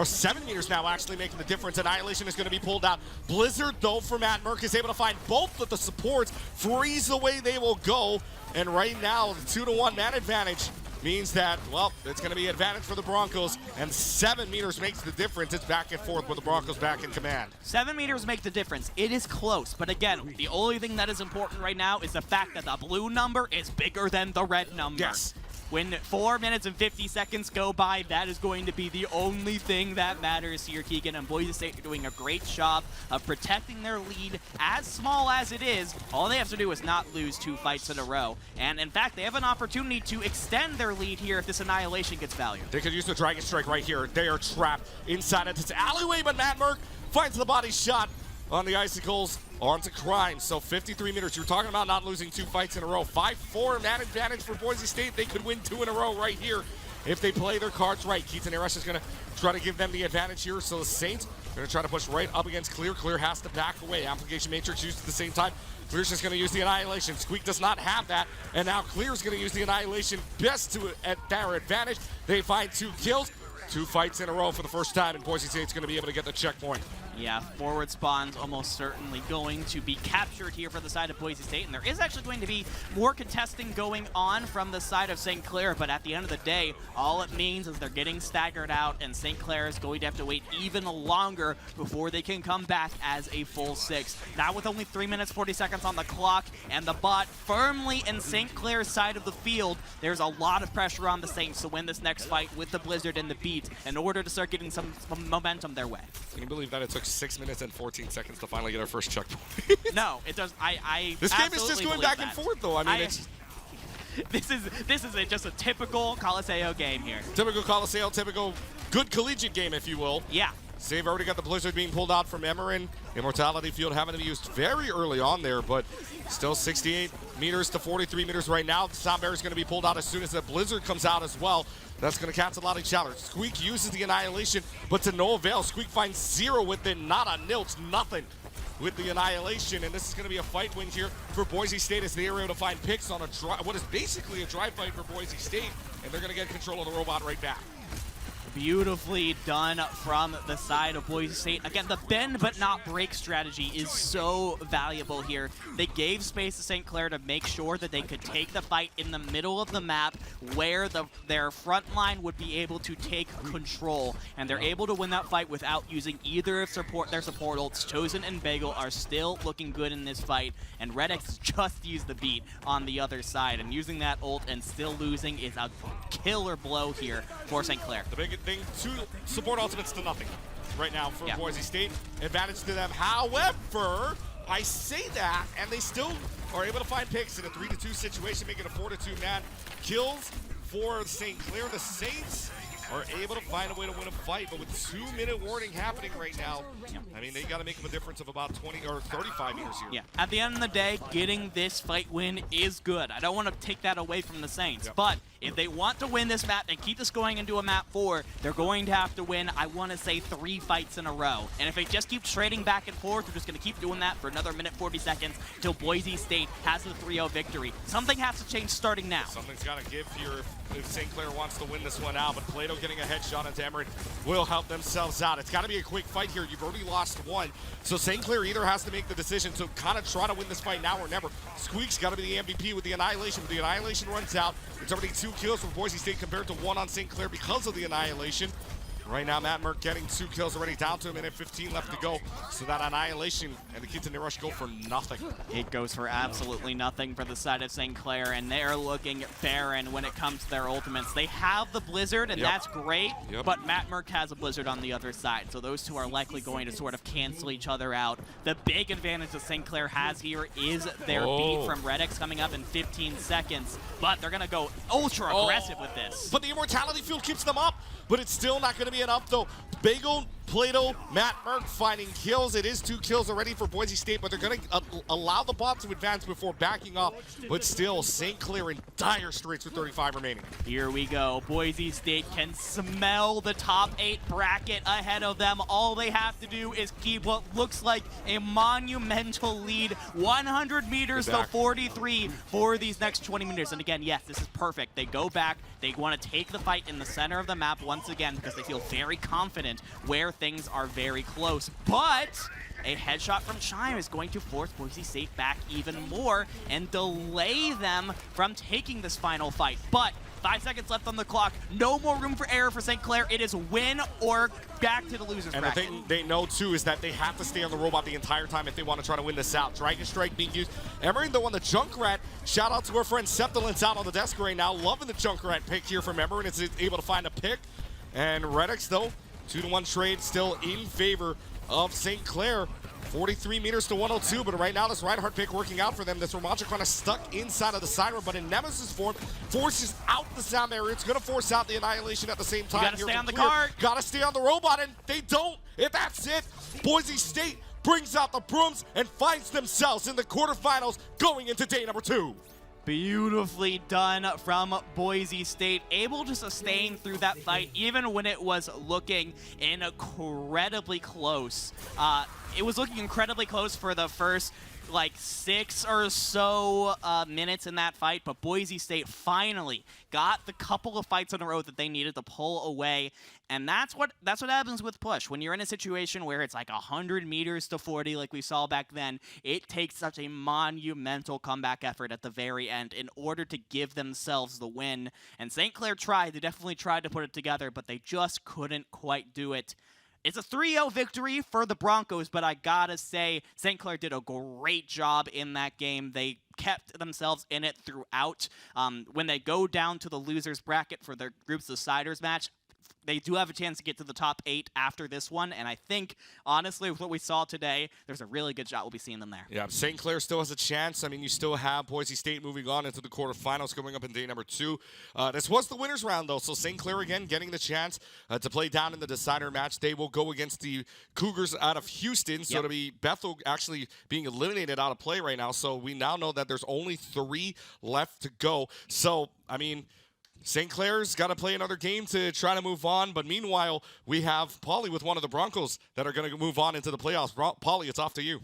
I: 7 meters now actually making the difference. Annihilation is going to be pulled out. Blizzard, though, for Matt Merck is able to find both of the supports, freeze the way they will go. And right now, the 2-to-1 man advantage means that, well, it's going to be advantage for the Broncos, and 7 meters makes the difference. It's back and forth with the Broncos back in command.
J: 7 meters make the difference. It is close, but again, the only thing that is important right now is the fact that the blue number is bigger than the red number.
I: Yes.
J: When 4 minutes and 50 seconds go by, that is going to be the only thing that matters here, Keegan. And Boise State are doing a great job of protecting their lead, as small as it is. All they have to do is not lose 2 fights in a row. And in fact, they have an opportunity to extend their lead here if this Annihilation gets value.
I: They could use the Dragon Strike right here. They are trapped inside of this alleyway, but Matt Merck finds the body shot on the Icicles onto Crime. So 53 meters. You're talking about not losing 2 fights in a row. 5-4 man advantage for Boise State. They could win 2 in a row right here if they play their cards right. Keaton Aresh is going to try to give them the advantage here. So the Saints are going to try to push right up against Clair. Clair has to back away. Application Matrix used at the same time. Clair's just going to use the Annihilation. Squeak does not have that. And now Clair's going to use the Annihilation best at their advantage. They find 2 kills. 2 fights in a row for the first time, and Boise State's going to be able to get the checkpoint.
J: Yeah, forward spawn's almost certainly going to be captured here for the side of Boise State, and there is actually going to be more contesting going on from the side of St. Clair, but at the end of the day, all it means is they're getting staggered out, and St. Clair is going to have to wait even longer before they can come back as a full 6. Now with only 3 minutes, 40 seconds on the clock, and the bot firmly in St. Clair's side of the field, there's a lot of pressure on the Saints to win this next fight with the Blizzard and the Beat in order to start getting some momentum their way.
I: Can you believe that it took 6 minutes and 14 seconds to finally get our first checkpoint?
J: No, it does.
I: This game is just going back and forth, though. I mean, it's
J: this is just a typical Coliseo game here.
I: Typical Coliseo, typical good collegiate game, if you will.
J: Yeah.
I: They've already got the Blizzard being pulled out from Emeren. Immortality Field having to be used very early on there, but still 68 meters to 43 meters right now. The Sound Bear is going to be pulled out as soon as the Blizzard comes out as well. That's going to cancel out each other. Squeak uses the Annihilation, but to no avail. Squeak finds 0 with it, not a nilch, nothing with the Annihilation, and this is going to be a fight win here for Boise State as they are able to find picks on what is basically a dry fight for Boise State, and they're going to get control of the robot right back.
J: Beautifully done from the side of Boise State. Again, the bend but not break strategy is so valuable here. They gave space to St. Clair to make sure that they could take the fight in the middle of the map where their front line would be able to take control. And they're able to win that fight without using either of their support ults. Chosen and Bagel are still looking good in this fight. And Redx just used the Beat on the other side. And using that ult and still losing is a killer blow here for St. Clair.
I: The big thing, 2 support ultimates to nothing right now for Boise State. Advantage to them. However, I say that, and they still are able to find picks in a 3-2 situation, making a 4-2 man. Kills for St. Clair. The Saints are able to find a way to win a fight, but with 2-minute warning happening right now, I mean, they got to make up a difference of about 20 or 35 meters here.
J: Yeah, at the end of the day, getting this fight win is good. I don't want to take that away from the Saints, but if they want to win this map and keep this going into a map 4, they're going to have to win, I want to say, 3 fights in a row. And if they just keep trading back and forth, they're just going to keep doing that for another minute 40 seconds till Boise State has the 3-0 victory. Something has to change starting now.
I: Something's got to give here if St. Clair wants to win this one out, but Plato getting a headshot into Emeren will help themselves out. It's got to be a quick fight here. You've already lost 1, so St. Clair either has to make the decision to kind of try to win this fight now or never. Squeak's got to be the MVP with the Annihilation. When the Annihilation runs out, it's already 2 kills from Boise State compared to 1 on St. Clair because of the Annihilation. Right now, Matt Merck getting 2 kills already, down to a minute 15 left to go. So that Annihilation and the Kids in the Rush go for nothing.
J: It goes for absolutely nothing for the side of St. Clair, and they're looking barren when it comes to their ultimates. They have the Blizzard, and that's great, but Matt Merck has a Blizzard on the other side, so those two are likely going to sort of cancel each other out. The big advantage that St. Clair has here is their beat from Redix coming up in 15 seconds, but they're going to go ultra aggressive with this.
I: But the Immortality Field keeps them up, but it's still not going to be enough, though. Bagel, Plato, Matt Merck finding kills. It is 2 kills already for Boise State, but they're going to allow the bot to advance before backing up. But still, St. Clair in dire straits with 35 remaining.
J: Here we go. Boise State can smell the top 8 bracket ahead of them. All they have to do is keep what looks like a monumental lead, 100 meters to 43 for these next 20 meters. And again, yes, this is perfect. They go back. They want to take the fight in the center of the map once again because they feel very confident where things are very close. But a headshot from Chime is going to force Boise State back even more and delay them from taking this final fight. But 5 seconds left on the clock. No more room for error for St. Clair. It is win or back to the losers bracket.
I: And the thing they know, too, is that they have to stay on the robot the entire time if they want to try to win this out. Dragon Strike being used. Emery, though, on the Junkrat. Shout out to our friend Septilence out on the desk right now. Loving the Junkrat pick here from Emery, and is able to find a pick. And Redix, though, 2-to-1 trade still in favor of St. Clair. 43 meters to 102, but right now this Reinhardt pick working out for them. This Romantic kind of stuck inside of the Siren, but in Nemesis form, forces out the sound barrier. It's going to force out the Annihilation at the same time.
J: You gotta stay on the cart.
I: Gotta stay on the robot, and they don't. If that's it, Boise State brings out the brooms and finds themselves in the quarterfinals going into day number 2.
J: Beautifully done from Boise State, able to sustain through that fight even when it was looking incredibly close. It was looking incredibly close for the first like 6 or so minutes in that fight, but Boise State finally got the couple of fights in a row that they needed to pull away, and that's what happens with push. When you're in a situation where it's like 100 meters to 40 like we saw back then, it takes such a monumental comeback effort at the very end in order to give themselves the win, and St. Clair tried. They definitely tried to put it together, but they just couldn't quite do it. It's a 3-0 victory for the Broncos, but I gotta say, St. Clair did a great job in that game. They kept themselves in it throughout. When they go down to the losers bracket for their Groups Deciders match, they do have a chance to get to the top 8 after this one, and I think, honestly, with what we saw today, there's a really good shot we'll be seeing them there.
I: Yeah, St. Clair still has a chance. I mean, you still have Boise State moving on into the quarterfinals coming up in day number 2. This was the winners round, though, so St. Clair, again, getting the chance to play down in the decider match. They will go against the Cougars out of Houston, so it'll be Bethel actually being eliminated out of play right now, so we now know that there's only 3 left to go. So, I mean, St. Clair's got to play another game to try to move on, but meanwhile, we have Pauly with one of the Broncos that are going to move on into the playoffs. Pauly, it's off to you.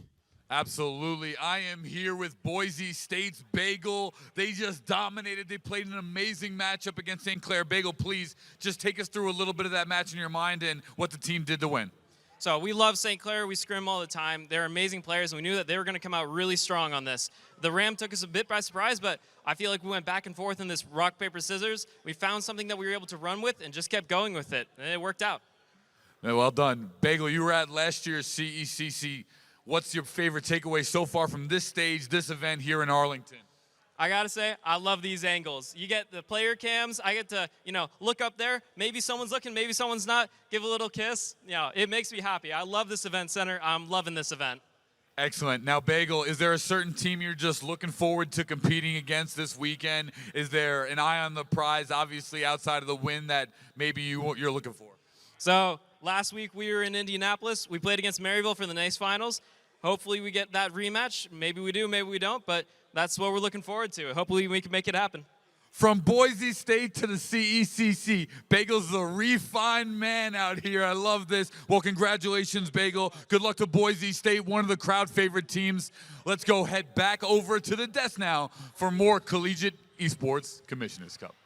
F: Absolutely. I am here with Boise State's Bagel. They just dominated. They played an amazing matchup against St. Clair. Bagel, please just take us through a little bit of that match in your mind and what the team did to win.
H: So we love St. Clair. We scrim all the time. They're amazing players, and we knew that they were going to come out really strong on this. The Ram took us a bit by surprise, but I feel like we went back and forth in this rock, paper, scissors. We found something that we were able to run with and just kept going with it, and it worked out.
F: Yeah, well done. Bagel, you were at last year's CECC. What's your favorite takeaway so far from this stage, this event here in Arlington?
H: I gotta say, I love these angles. You get the player cams. I get to, look up there. Maybe someone's looking, maybe someone's not. Give a little kiss. It makes me happy. I love this event center. I'm loving this event.
F: Excellent. Now, Bagel, is there a certain team you're just looking forward to competing against this weekend? Is there an eye on the prize, obviously, outside of the win that maybe you're looking for?
H: So last week we were in Indianapolis. We played against Maryville for the NACE finals. Hopefully we get that rematch. Maybe we do, maybe we don't, but that's what we're looking forward to. Hopefully we can make it happen.
F: From Boise State to the CECC, Bagel's a refined man out here. I love this. Well, congratulations, Bagel. Good luck to Boise State, one of the crowd favorite teams. Let's go head back over to the desk now for more Collegiate Esports Commissioners Cup.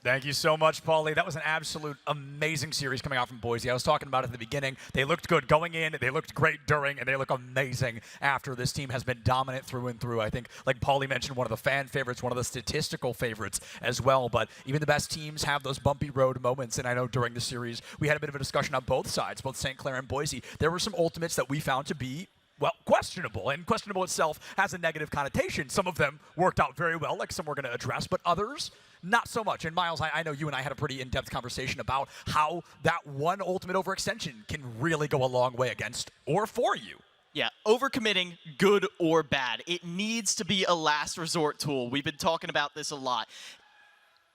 A: Thank you so much, Paulie. That was an absolute amazing series coming out from Boise. I was talking about it at the beginning. They looked good going in, they looked great during, and they look amazing after. This team has been dominant through and through. I think, like Paulie mentioned, one of the fan favorites, one of the statistical favorites as well. But even the best teams have those bumpy road moments, and I know during the series we had a bit of a discussion on both sides, both St. Clair and Boise. There were some ultimates that we found to be questionable, and questionable itself has a negative connotation. Some of them worked out very well, like some we're going to address, but others, not so much. And Miles, I know you and I had a pretty in-depth conversation about how that one ultimate overextension can really go a long way against or for you.
C: Yeah, overcommitting, good or bad. It needs to be a last resort tool. We've been talking about this a lot.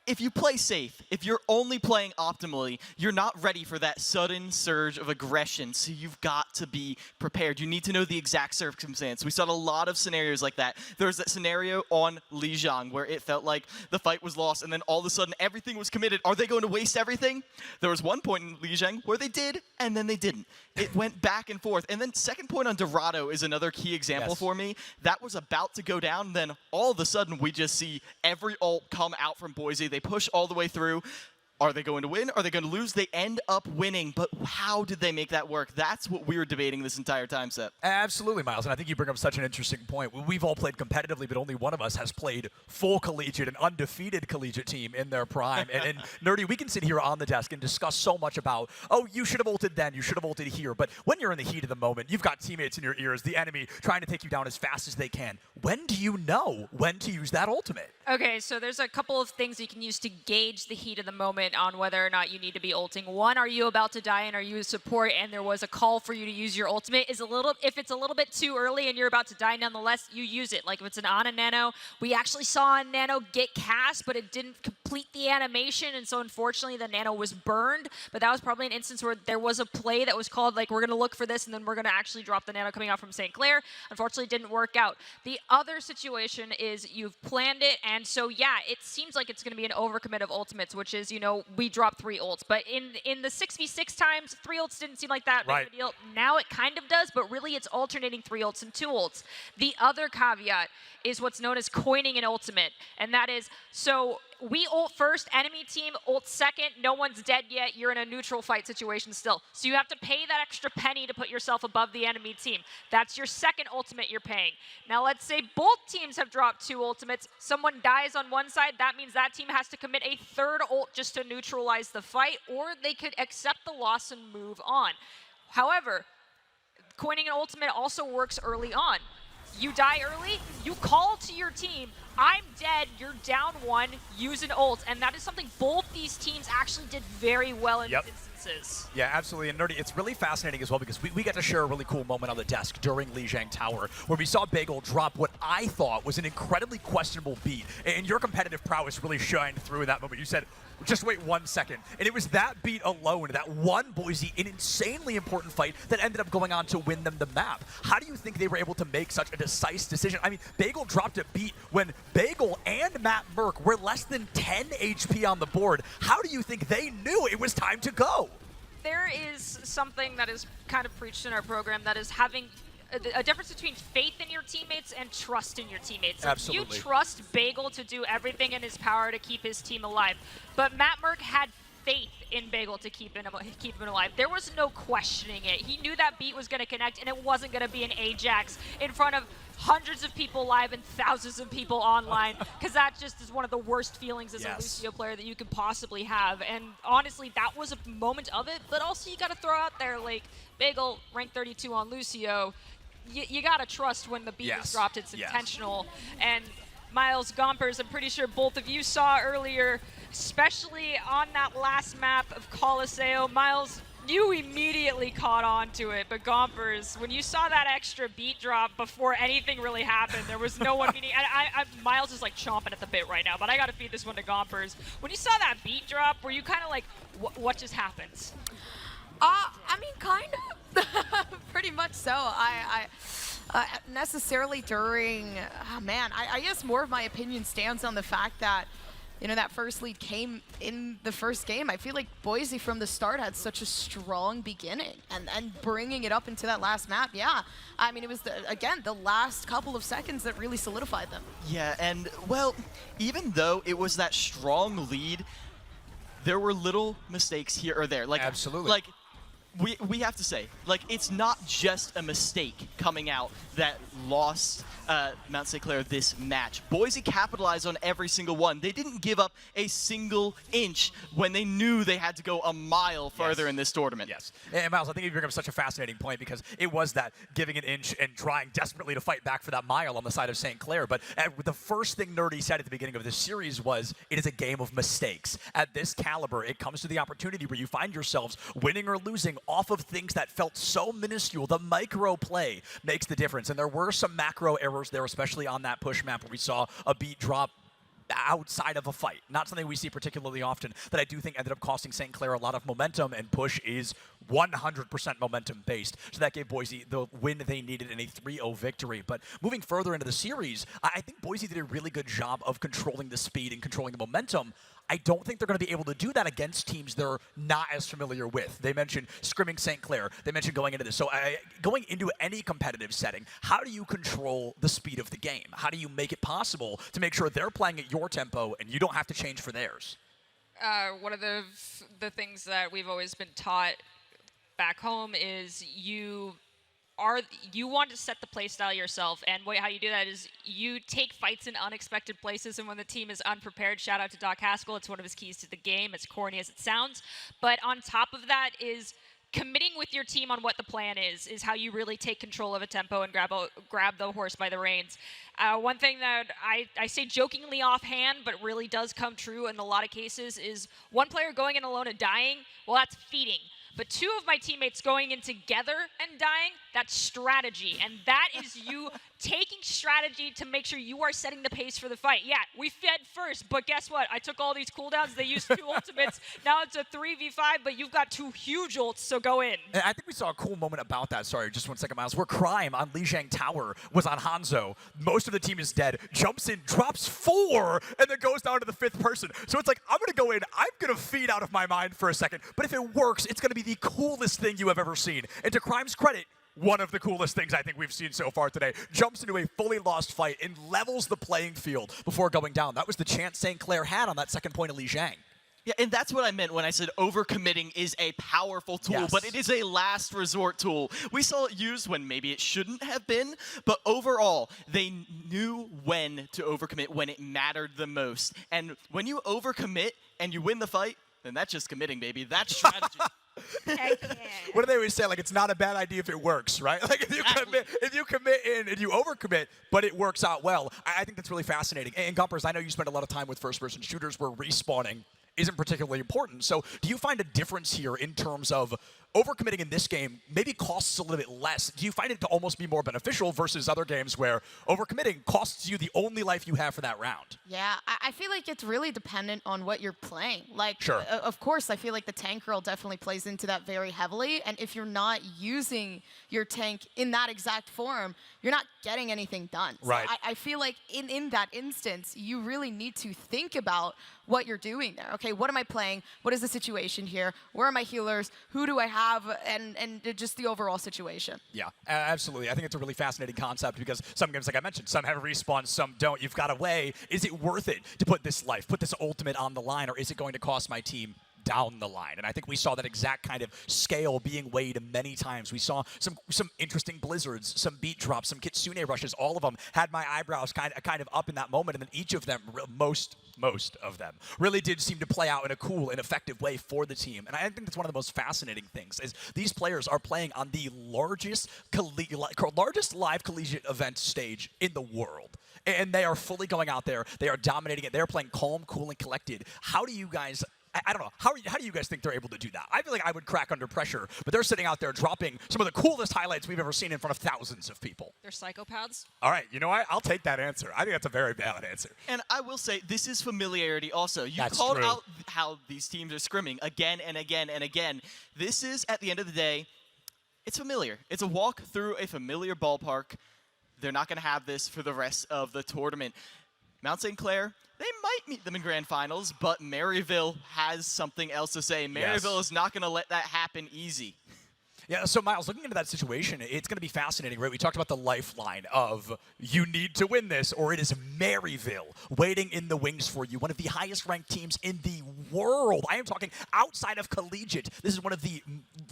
C: If you play safe, if you're only playing optimally, you're not ready for that sudden surge of aggression, so you've got to be prepared. You need to know the exact circumstance. We saw a lot of scenarios like that. There was that scenario on Lijiang where it felt like the fight was lost, and then all of a sudden everything was committed. Are they going to waste everything? There was one point in Lijiang where they did, and then they didn't. It went back and forth. And then second point on Dorado is another key example for me. That was about to go down, then all of a sudden we just see every ult come out from Boise. They push all the way through. Are they going to win? Are they going to lose? They end up winning, but how did they make that work? That's what we were debating this entire time, Seth.
A: Absolutely, Miles, and I think you bring up such an interesting point. We've all played competitively, but only one of us has played full collegiate, an undefeated collegiate team in their prime. and Nerdy, we can sit here on the desk and discuss so much about, oh, you should have ulted then, you should have ulted here, but when you're in the heat of the moment, you've got teammates in your ears, the enemy trying to take you down as fast as they can. When do you know when to use that ultimate?
B: Okay, so there's a couple of things you can use to gauge the heat of the moment on whether or not you need to be ulting. One, are you about to die and are you a support and there was a call for you to use your ultimate? If it's a little bit too early and you're about to die, nonetheless, you use it. Like if it's on a Nano, we actually saw a Nano get cast, but it didn't complete the animation, and so unfortunately the Nano was burned. But that was probably an instance where there was a play that was called, like, we're going to look for this and then we're going to actually drop the Nano coming out from St. Clair. Unfortunately, it didn't work out. The other situation is you've planned it, and so yeah, it seems like it's going to be an overcommit of ultimates, which is, you know, we dropped 3 ults. But in the 6v6 times, 3 ults didn't seem like that big of a deal. Now it kind of does, but really it's alternating 3 ults and 2 ults. The other caveat is what's known as coining an ultimate, and that is, so we ult first, enemy team ult second, no one's dead yet, you're in a neutral fight situation still. So you have to pay that extra penny to put yourself above the enemy team. That's your second ultimate you're paying. Now let's say both teams have dropped 2 ultimates, someone dies on one side, that means that team has to commit a third ult just to neutralize the fight, or they could accept the loss and move on. However, coining an ultimate also works early on. You die early, you call to your team, I'm dead, you're down 1, use an ult. And that is something both these teams actually did very well in these instances.
A: Yeah, absolutely. And Nerdy, it's really fascinating as well because we get to share a really cool moment on the desk during Lijiang Tower where we saw Bagel drop what I thought was an incredibly questionable beat. And your competitive prowess really shined through in that moment. You said, just wait 1 second. And it was that beat alone, that one Boise, an insanely important fight that ended up going on to win them the map. How do you think they were able to make such a decisive decision? I mean, Bagel dropped a beat when Bagel and Matt Merck were less than 10 HP on the board. How do you think they knew it was time to go?
B: There is something that is kind of preached in our program, that is having a difference between faith in your teammates and trust in your teammates.
A: Absolutely.
B: You trust Bagel to do everything in his power to keep his team alive. But Matt Merck had faith in Bagel to keep him alive. There was no questioning it. He knew that beat was going to connect, and it wasn't going to be an Ajax in front of hundreds of people live and thousands of people online, because that just is one of the worst feelings as a Lucio player that you could possibly have. And honestly, that was a moment of it, but also you got to throw out there, like, Bagel, rank 32 on Lucio, you got to trust when the beat is dropped, it's intentional. And Miles Gompers, I'm pretty sure both of you saw earlier, especially on that last map of Coliseo, Miles, you immediately caught on to it, but Gompers, when you saw that extra beat drop before anything really happened, there was no one meeting. Miles is like chomping at the bit right now, but I got to feed this one to Gompers. When you saw that beat drop, were you kind of like, what just happened?
D: I mean, kind of. Pretty much so. Necessarily during, I guess more of my opinion stands on the fact that, you know, that first lead came in the first game. I feel like Boise from the start had such a strong beginning, and bringing it up into that last map, I mean, it was, again, the last couple of seconds that really solidified them.
C: Yeah, and, well, even though it was that strong lead, there were little mistakes here or there. Like,
A: absolutely.
C: Like, we have to say, like, it's not just a mistake coming out that lost Mount St. Clair this match. Boise capitalized on every single one. They didn't give up a single inch when they knew they had to go a mile further in this tournament.
A: Yes. And Miles, I think you bring up such a fascinating point because it was that giving an inch and trying desperately to fight back for that mile on the side of St. Clair. But the first thing Nerdy said at the beginning of this series was, it is a game of mistakes. At this caliber, it comes to the opportunity where you find yourselves winning or losing off of things that felt so minuscule. The micro play makes the difference. And there were some macro errors there, especially on that push map where we saw a beat drop outside of a fight. Not something we see particularly often that I do think ended up costing St. Clair a lot of momentum, and push is 100% momentum based. So that gave Boise the win they needed in a 3-0 victory. But moving further into the series, I think Boise did a really good job of controlling the speed and controlling the momentum. I don't think they're going to be able to do that against teams they're not as familiar with. They mentioned scrimming St. Clair. They mentioned going into this. So going into any competitive setting, how do you control the speed of the game? How do you make it possible to make sure they're playing at your tempo and you don't have to change for theirs?
B: One of the things that we've always been taught back home is you want to set the play style yourself, and how you do that is you take fights in unexpected places, and when the team is unprepared, shout out to Doc Haskell, it's one of his keys to the game, as corny as it sounds. But on top of that is committing with your team on what the plan is how you really take control of a tempo and grab the horse by the reins. One thing that I say jokingly offhand, but really does come true in a lot of cases, is one player going in alone and dying, well, that's feeding. But two of my teammates going in together and dying, that's strategy. And that is you taking strategy to make sure you are setting the pace for the fight. Yeah, we fed first, but guess what? I took all these cooldowns. They used 2 ultimates. Now it's a 3v5, but you've got 2 huge ults, so go in.
A: And I think we saw a cool moment about that. Sorry, just 1 second, Miles. Where Crime on Lijiang Tower was on Hanzo. Most of the team is dead. Jumps in, drops 4, and then goes down to the 5th person. So it's like, I'm going to go in. I'm going to feed out of my mind for a second. But if it works, it's going to be the coolest thing you have ever seen. And to Crime's credit, one of the coolest things I think we've seen so far today. Jumps into a fully lost fight and levels the playing field before going down. That was the chance St. Clair had on that second point of Lijiang.
C: Yeah, and that's what I meant when I said overcommitting is a powerful tool, but it is a last resort tool. We saw it used when maybe it shouldn't have been, but overall, they knew when to overcommit when it mattered the most. And when you overcommit and you win the fight, then that's just committing, baby. That's strategy.
A: What do they always say? Like, it's not a bad idea if it works, right? Like, if you commit in and you overcommit, but it works out well. I think that's really fascinating. And Gumpers, I know you spend a lot of time with first-person shooters where respawning isn't particularly important. So do you find a difference here in terms of overcommitting in this game maybe costs a little bit less? Do you find it to almost be more beneficial versus other games where overcommitting costs you the only life you have for that round?
D: Yeah, I feel like it's really dependent on what you're playing. Like,
A: sure.
D: Of course, I feel like the tank role definitely plays into that very heavily. And if you're not using your tank in that exact form, you're not getting anything done.
A: Right.
D: So I feel like in that instance, you really need to think about what you're doing there. Okay, what am I playing? What is the situation here? Where are my healers? Who do I have? And just the overall situation.
A: Yeah, absolutely. I think it's a really fascinating concept because some games, like I mentioned, some have respawn, some don't. You've got to weigh, is it worth it to put this life, put this ultimate on the line, or is it going to cost my team down the line? And I think we saw that exact kind of scale being weighed many times. We saw some interesting blizzards, some beat drops, some Kitsune rushes. All of them had my eyebrows kind of up in that moment, and then each of them, most of them, really did seem to play out in a cool and effective way for the team. And I think that's one of the most fascinating things is these players are playing on the largest live collegiate event stage in the world. And they are fully going out there. They are dominating it. They're playing calm, cool, and collected. How do you guys... I don't know. How do you guys think they're able to do that? I feel like I would crack under pressure, but they're sitting out there dropping some of the coolest highlights we've ever seen in front of thousands of people.
B: They're psychopaths.
A: All right, you know what? I'll take that answer. I think that's a very valid answer.
C: And I will say, this is familiarity also. You
A: That's
C: called
A: true.
C: out how these teams are scrimming again and again and again. This is, at the end of the day, it's familiar. It's a walk through a familiar ballpark. They're not going to have this for the rest of the tournament. Mount St. Clair, they might meet them in grand finals, but Maryville has something else to say. Maryville is not going to let that happen easy.
A: Yeah, so Miles, looking into that situation, it's going to be fascinating, right? We talked about the lifeline of you need to win this, or it is Maryville waiting in the wings for you, one of the highest ranked teams in the world. I am talking outside of collegiate. This is one of the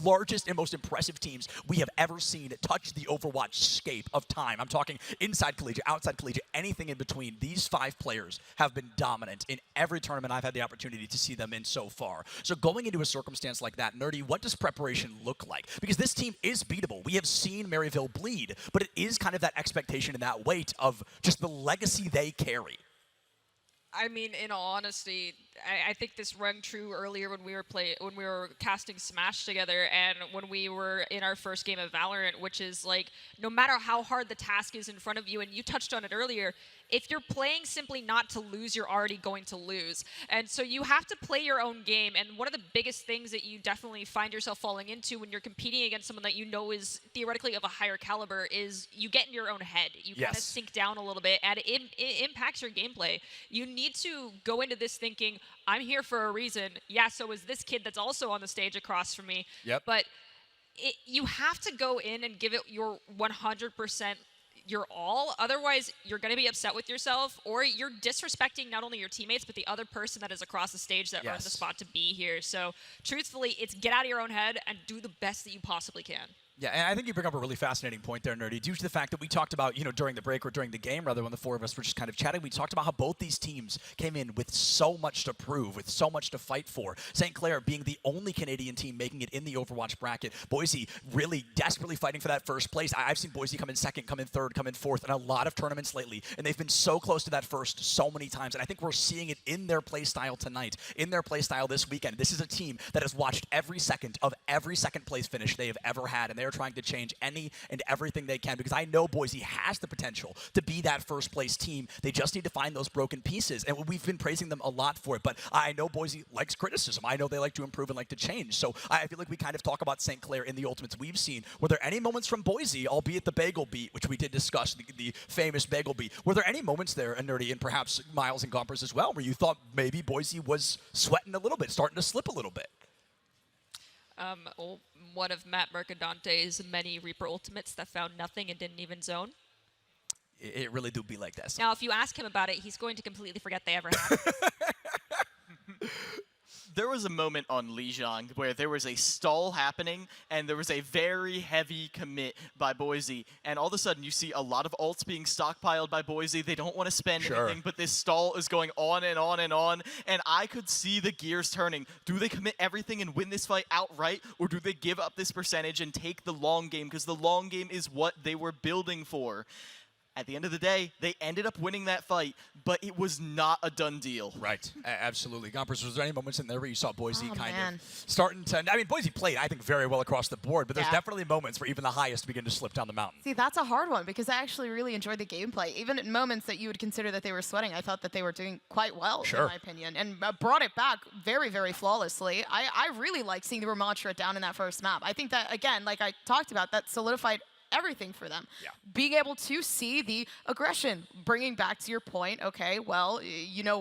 A: largest and most impressive teams we have ever seen touch the Overwatch scape of time. I'm talking inside collegiate, outside collegiate, anything in between. These 5 players have been dominant in every tournament I've had the opportunity to see them in so far. So going into a circumstance like that, Nerdy, what does preparation look like? Because this team is beatable. We have seen Maryville bleed, but it is kind of that expectation and that weight of just the legacy they carry.
B: I mean, in all honesty, I think this rang true earlier when we were casting Smash together, and when we were in our first game of Valorant, which is like, no matter how hard the task is in front of you, and you touched on it earlier, if you're playing simply not to lose, you're already going to lose. And so you have to play your own game. And one of the biggest things that you definitely find yourself falling into when you're competing against someone that you know is theoretically of a higher caliber is you get in your own head. You kind of sink down a little bit, and it impacts your gameplay. You need to go into this thinking, I'm here for a reason. Yeah, so is this kid that's also on the stage across from me.
A: Yep.
B: But you have to go in and give it your 100% your all. Otherwise, you're going to be upset with yourself, or you're disrespecting not only your teammates, but the other person that is across the stage that earned the spot to be here. So truthfully, it's get out of your own head and do the best that you possibly can.
A: Yeah, and I think you bring up a really fascinating point there, Nerdy, due to the fact that we talked about, during the break or during the game, rather, when the 4 of us were just kind of chatting, we talked about how both these teams came in with so much to prove, with so much to fight for. St. Clair being the only Canadian team making it in the Overwatch bracket. Boise really desperately fighting for that first place. I've seen Boise come in second, come in third, come in fourth in a lot of tournaments lately, and they've been so close to that first so many times, and I think we're seeing it in their play style tonight, in their play style this weekend. This is a team that has watched every second of every second place finish they have ever had, and they are trying to change any and everything they can, because I know Boise has the potential to be that first place team. They just need to find those broken pieces, and we've been praising them a lot for it, but I know Boise likes criticism. I know they like to improve and like to change, so I feel like we kind of talk about St. Clair in the ultimates we've seen. Were there any moments from Boise, albeit the bagel beat, which we did discuss, the famous bagel beat, were there any moments there, and Nerdy, and perhaps Miles and Gompers as well, where you thought maybe Boise was sweating a little bit, starting to slip a little bit?
B: One of Matt Mercadante's many Reaper ultimates that found nothing and didn't even zone.
A: It really do be like that.
B: Now, if you ask him about it, he's going to completely forget they ever happened.
C: There was a moment on Lijiang where there was a stall happening, and there was a very heavy commit by Boise, and all of a sudden you see a lot of ults being stockpiled by Boise. They don't want to spend anything, but this stall is going on and on and on, and I could see the gears turning. Do they commit everything and win this fight outright, or do they give up this percentage and take the long game? Because the long game is what they were building for. At the end of the day, they ended up winning that fight, but it was not a done deal.
A: Right. Absolutely. Gompers, was there any moments in there where you saw Boise of starting to... I mean, Boise played, I think, very well across the board, but there's definitely moments where even the highest begin to slip down the mountain.
D: See, that's a hard one, because I actually really enjoyed the gameplay. Even in moments that you would consider that they were sweating, I thought that they were doing quite well, in my opinion, and brought it back very, very flawlessly. I really liked seeing the Ramantra down in that first map. I think that, again, like I talked about, that solidified everything for them. Being able to see the aggression, bringing back to your point, okay, well,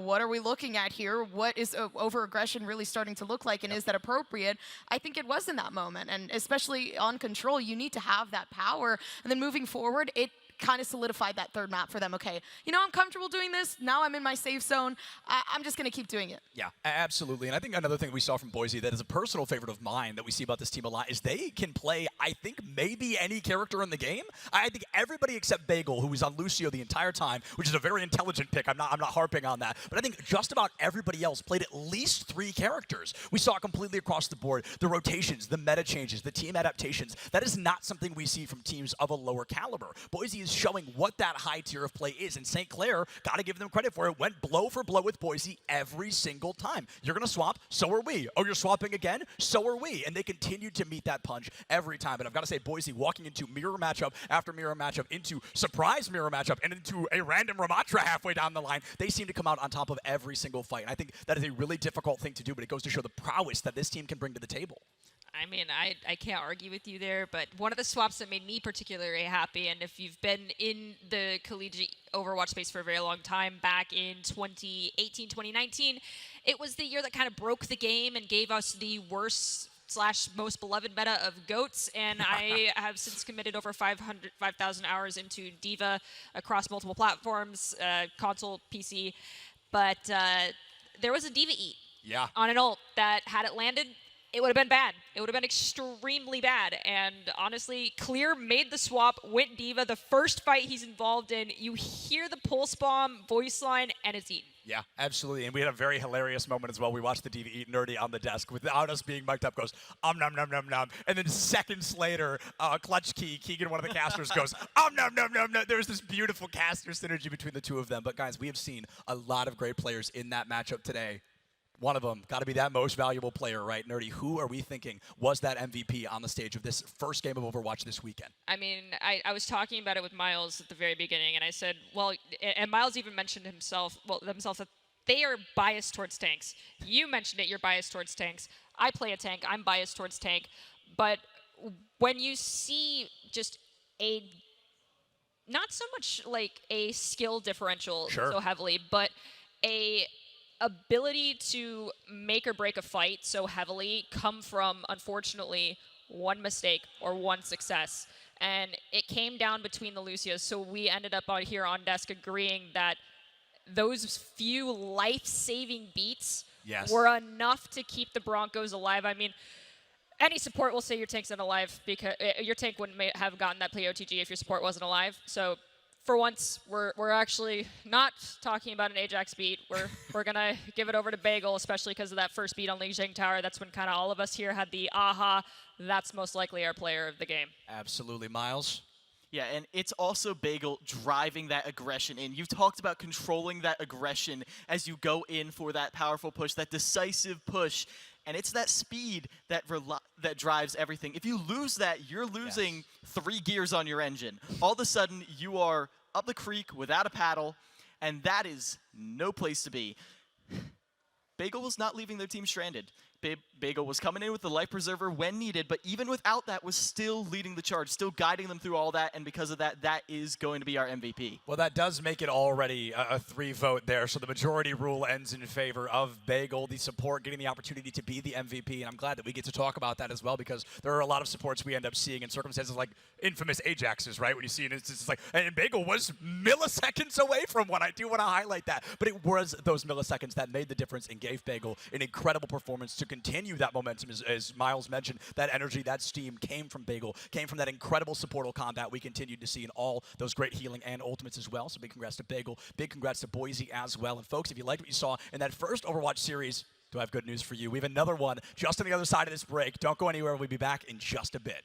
D: what are we looking at here? What is over-aggression really starting to look like, and is that appropriate? I think it was in that moment, and especially on control, you need to have that power, and then moving forward, it kind of solidified that third map for them. Okay, I'm comfortable doing this. Now I'm in my safe zone. I'm just going to keep doing it.
A: Yeah, absolutely. And I think another thing we saw from Boise that is a personal favorite of mine that we see about this team a lot is they can play, I think, maybe any character in the game. I think everybody except Bagel, who was on Lucio the entire time, which is a very intelligent pick. I'm not harping on that. But I think just about everybody else played at least 3 characters. We saw completely across the board the rotations, the meta changes, the team adaptations. That is not something we see from teams of a lower caliber. Boise is showing what that high tier of play is, and St. Clair, got to give them credit for it, went blow for blow with Boise every single time. You're going to swap, so are we. Oh, you're swapping again? So are we. And they continued to meet that punch every time. And I've got to say, Boise walking into mirror matchup after mirror matchup, into surprise mirror matchup, and into a random Ramantra halfway down the line, they seem to come out on top of every single fight. And I think that is a really difficult thing to do, but it goes to show the prowess that this team can bring to the table.
B: I mean, I can't argue with you there, but one of the swaps that made me particularly happy, and if you've been in the collegiate Overwatch space for a very long time, back in 2018, 2019, it was the year that kind of broke the game and gave us the worst / most beloved meta of GOATs, and I have since committed over 5,000 hours into D.Va across multiple platforms, console, PC. But there was a D.Va eat on an ult that, had it landed, it would have been bad. It would have been extremely bad. And honestly, Clair made the swap, went D.Va. The first fight he's involved in, you hear the pulse bomb voice line, and it's eaten.
A: Yeah, absolutely. And we had a very hilarious moment as well. We watched the D.Va eat Nerdy on the desk without us being mic'd up, goes, nom, nom, nom, nom. And then seconds later, Clutch Key, Keegan, one of the casters, goes, nom, nom, nom, nom. There's this beautiful caster synergy between the two of them. But guys, we have seen a lot of great players in that matchup today. One of them got to be that most valuable player, right? Nerdy, who are we thinking was that MVP on the stage of this first game of Overwatch this weekend?
B: I mean, I was talking about it with Miles at the very beginning, and I said, well, and Miles even mentioned themselves that they are biased towards tanks. You mentioned it, you're biased towards tanks. I play a tank, I'm biased towards tank. But when you see just not so much like a skill differential so heavily, but a ability to make or break a fight so heavily come from, unfortunately, one mistake or one success. And it came down between the Lucias, so we ended up out here on desk agreeing that those few life-saving beats were enough to keep the Broncos alive. I mean, any support will say your tank's not alive, because your tank wouldn't have gotten that play OTG if your support wasn't alive. So for once, we're actually not talking about an Ajax beat. We're gonna give it over to Bagel, especially because of that first beat on Ling Zhang Tower. That's when kind of all of us here had the aha. That's most likely our player of the game.
A: Absolutely, Miles.
C: Yeah, and it's also Bagel driving that aggression in. You've talked about controlling that aggression as you go in for that powerful push, that decisive push. And it's that speed that drives everything. If you lose that, you're losing 3 gears on your engine. All of a sudden, you are up the creek without a paddle, and that is no place to be. Bagel was not leaving their team stranded. Bagel was coming in with the life preserver when needed, but even without that was still leading the charge, still guiding them through all that, and because of that, that is going to be our MVP.
A: Well, that does make it already a 3-vote there, so the majority rule ends in favor of Bagel, the support getting the opportunity to be the MVP, and I'm glad that we get to talk about that as well, because there are a lot of supports we end up seeing in circumstances like infamous Ajaxes, right? When you see it, it's like, and Bagel was milliseconds away from one. I do want to highlight that, but it was those milliseconds that made the difference and gave Bagel an incredible performance to continue that momentum, as Miles mentioned. That energy, that steam came from Bagel, came from that incredible supportal combat we continued to see in all those great healing and ultimates as well. So big congrats to Bagel, big congrats to Boise as well. And folks, if you liked what you saw in that first Overwatch series, do I have good news for you? We have another one just on the other side of this break. Don't go anywhere. We'll be back in just a bit.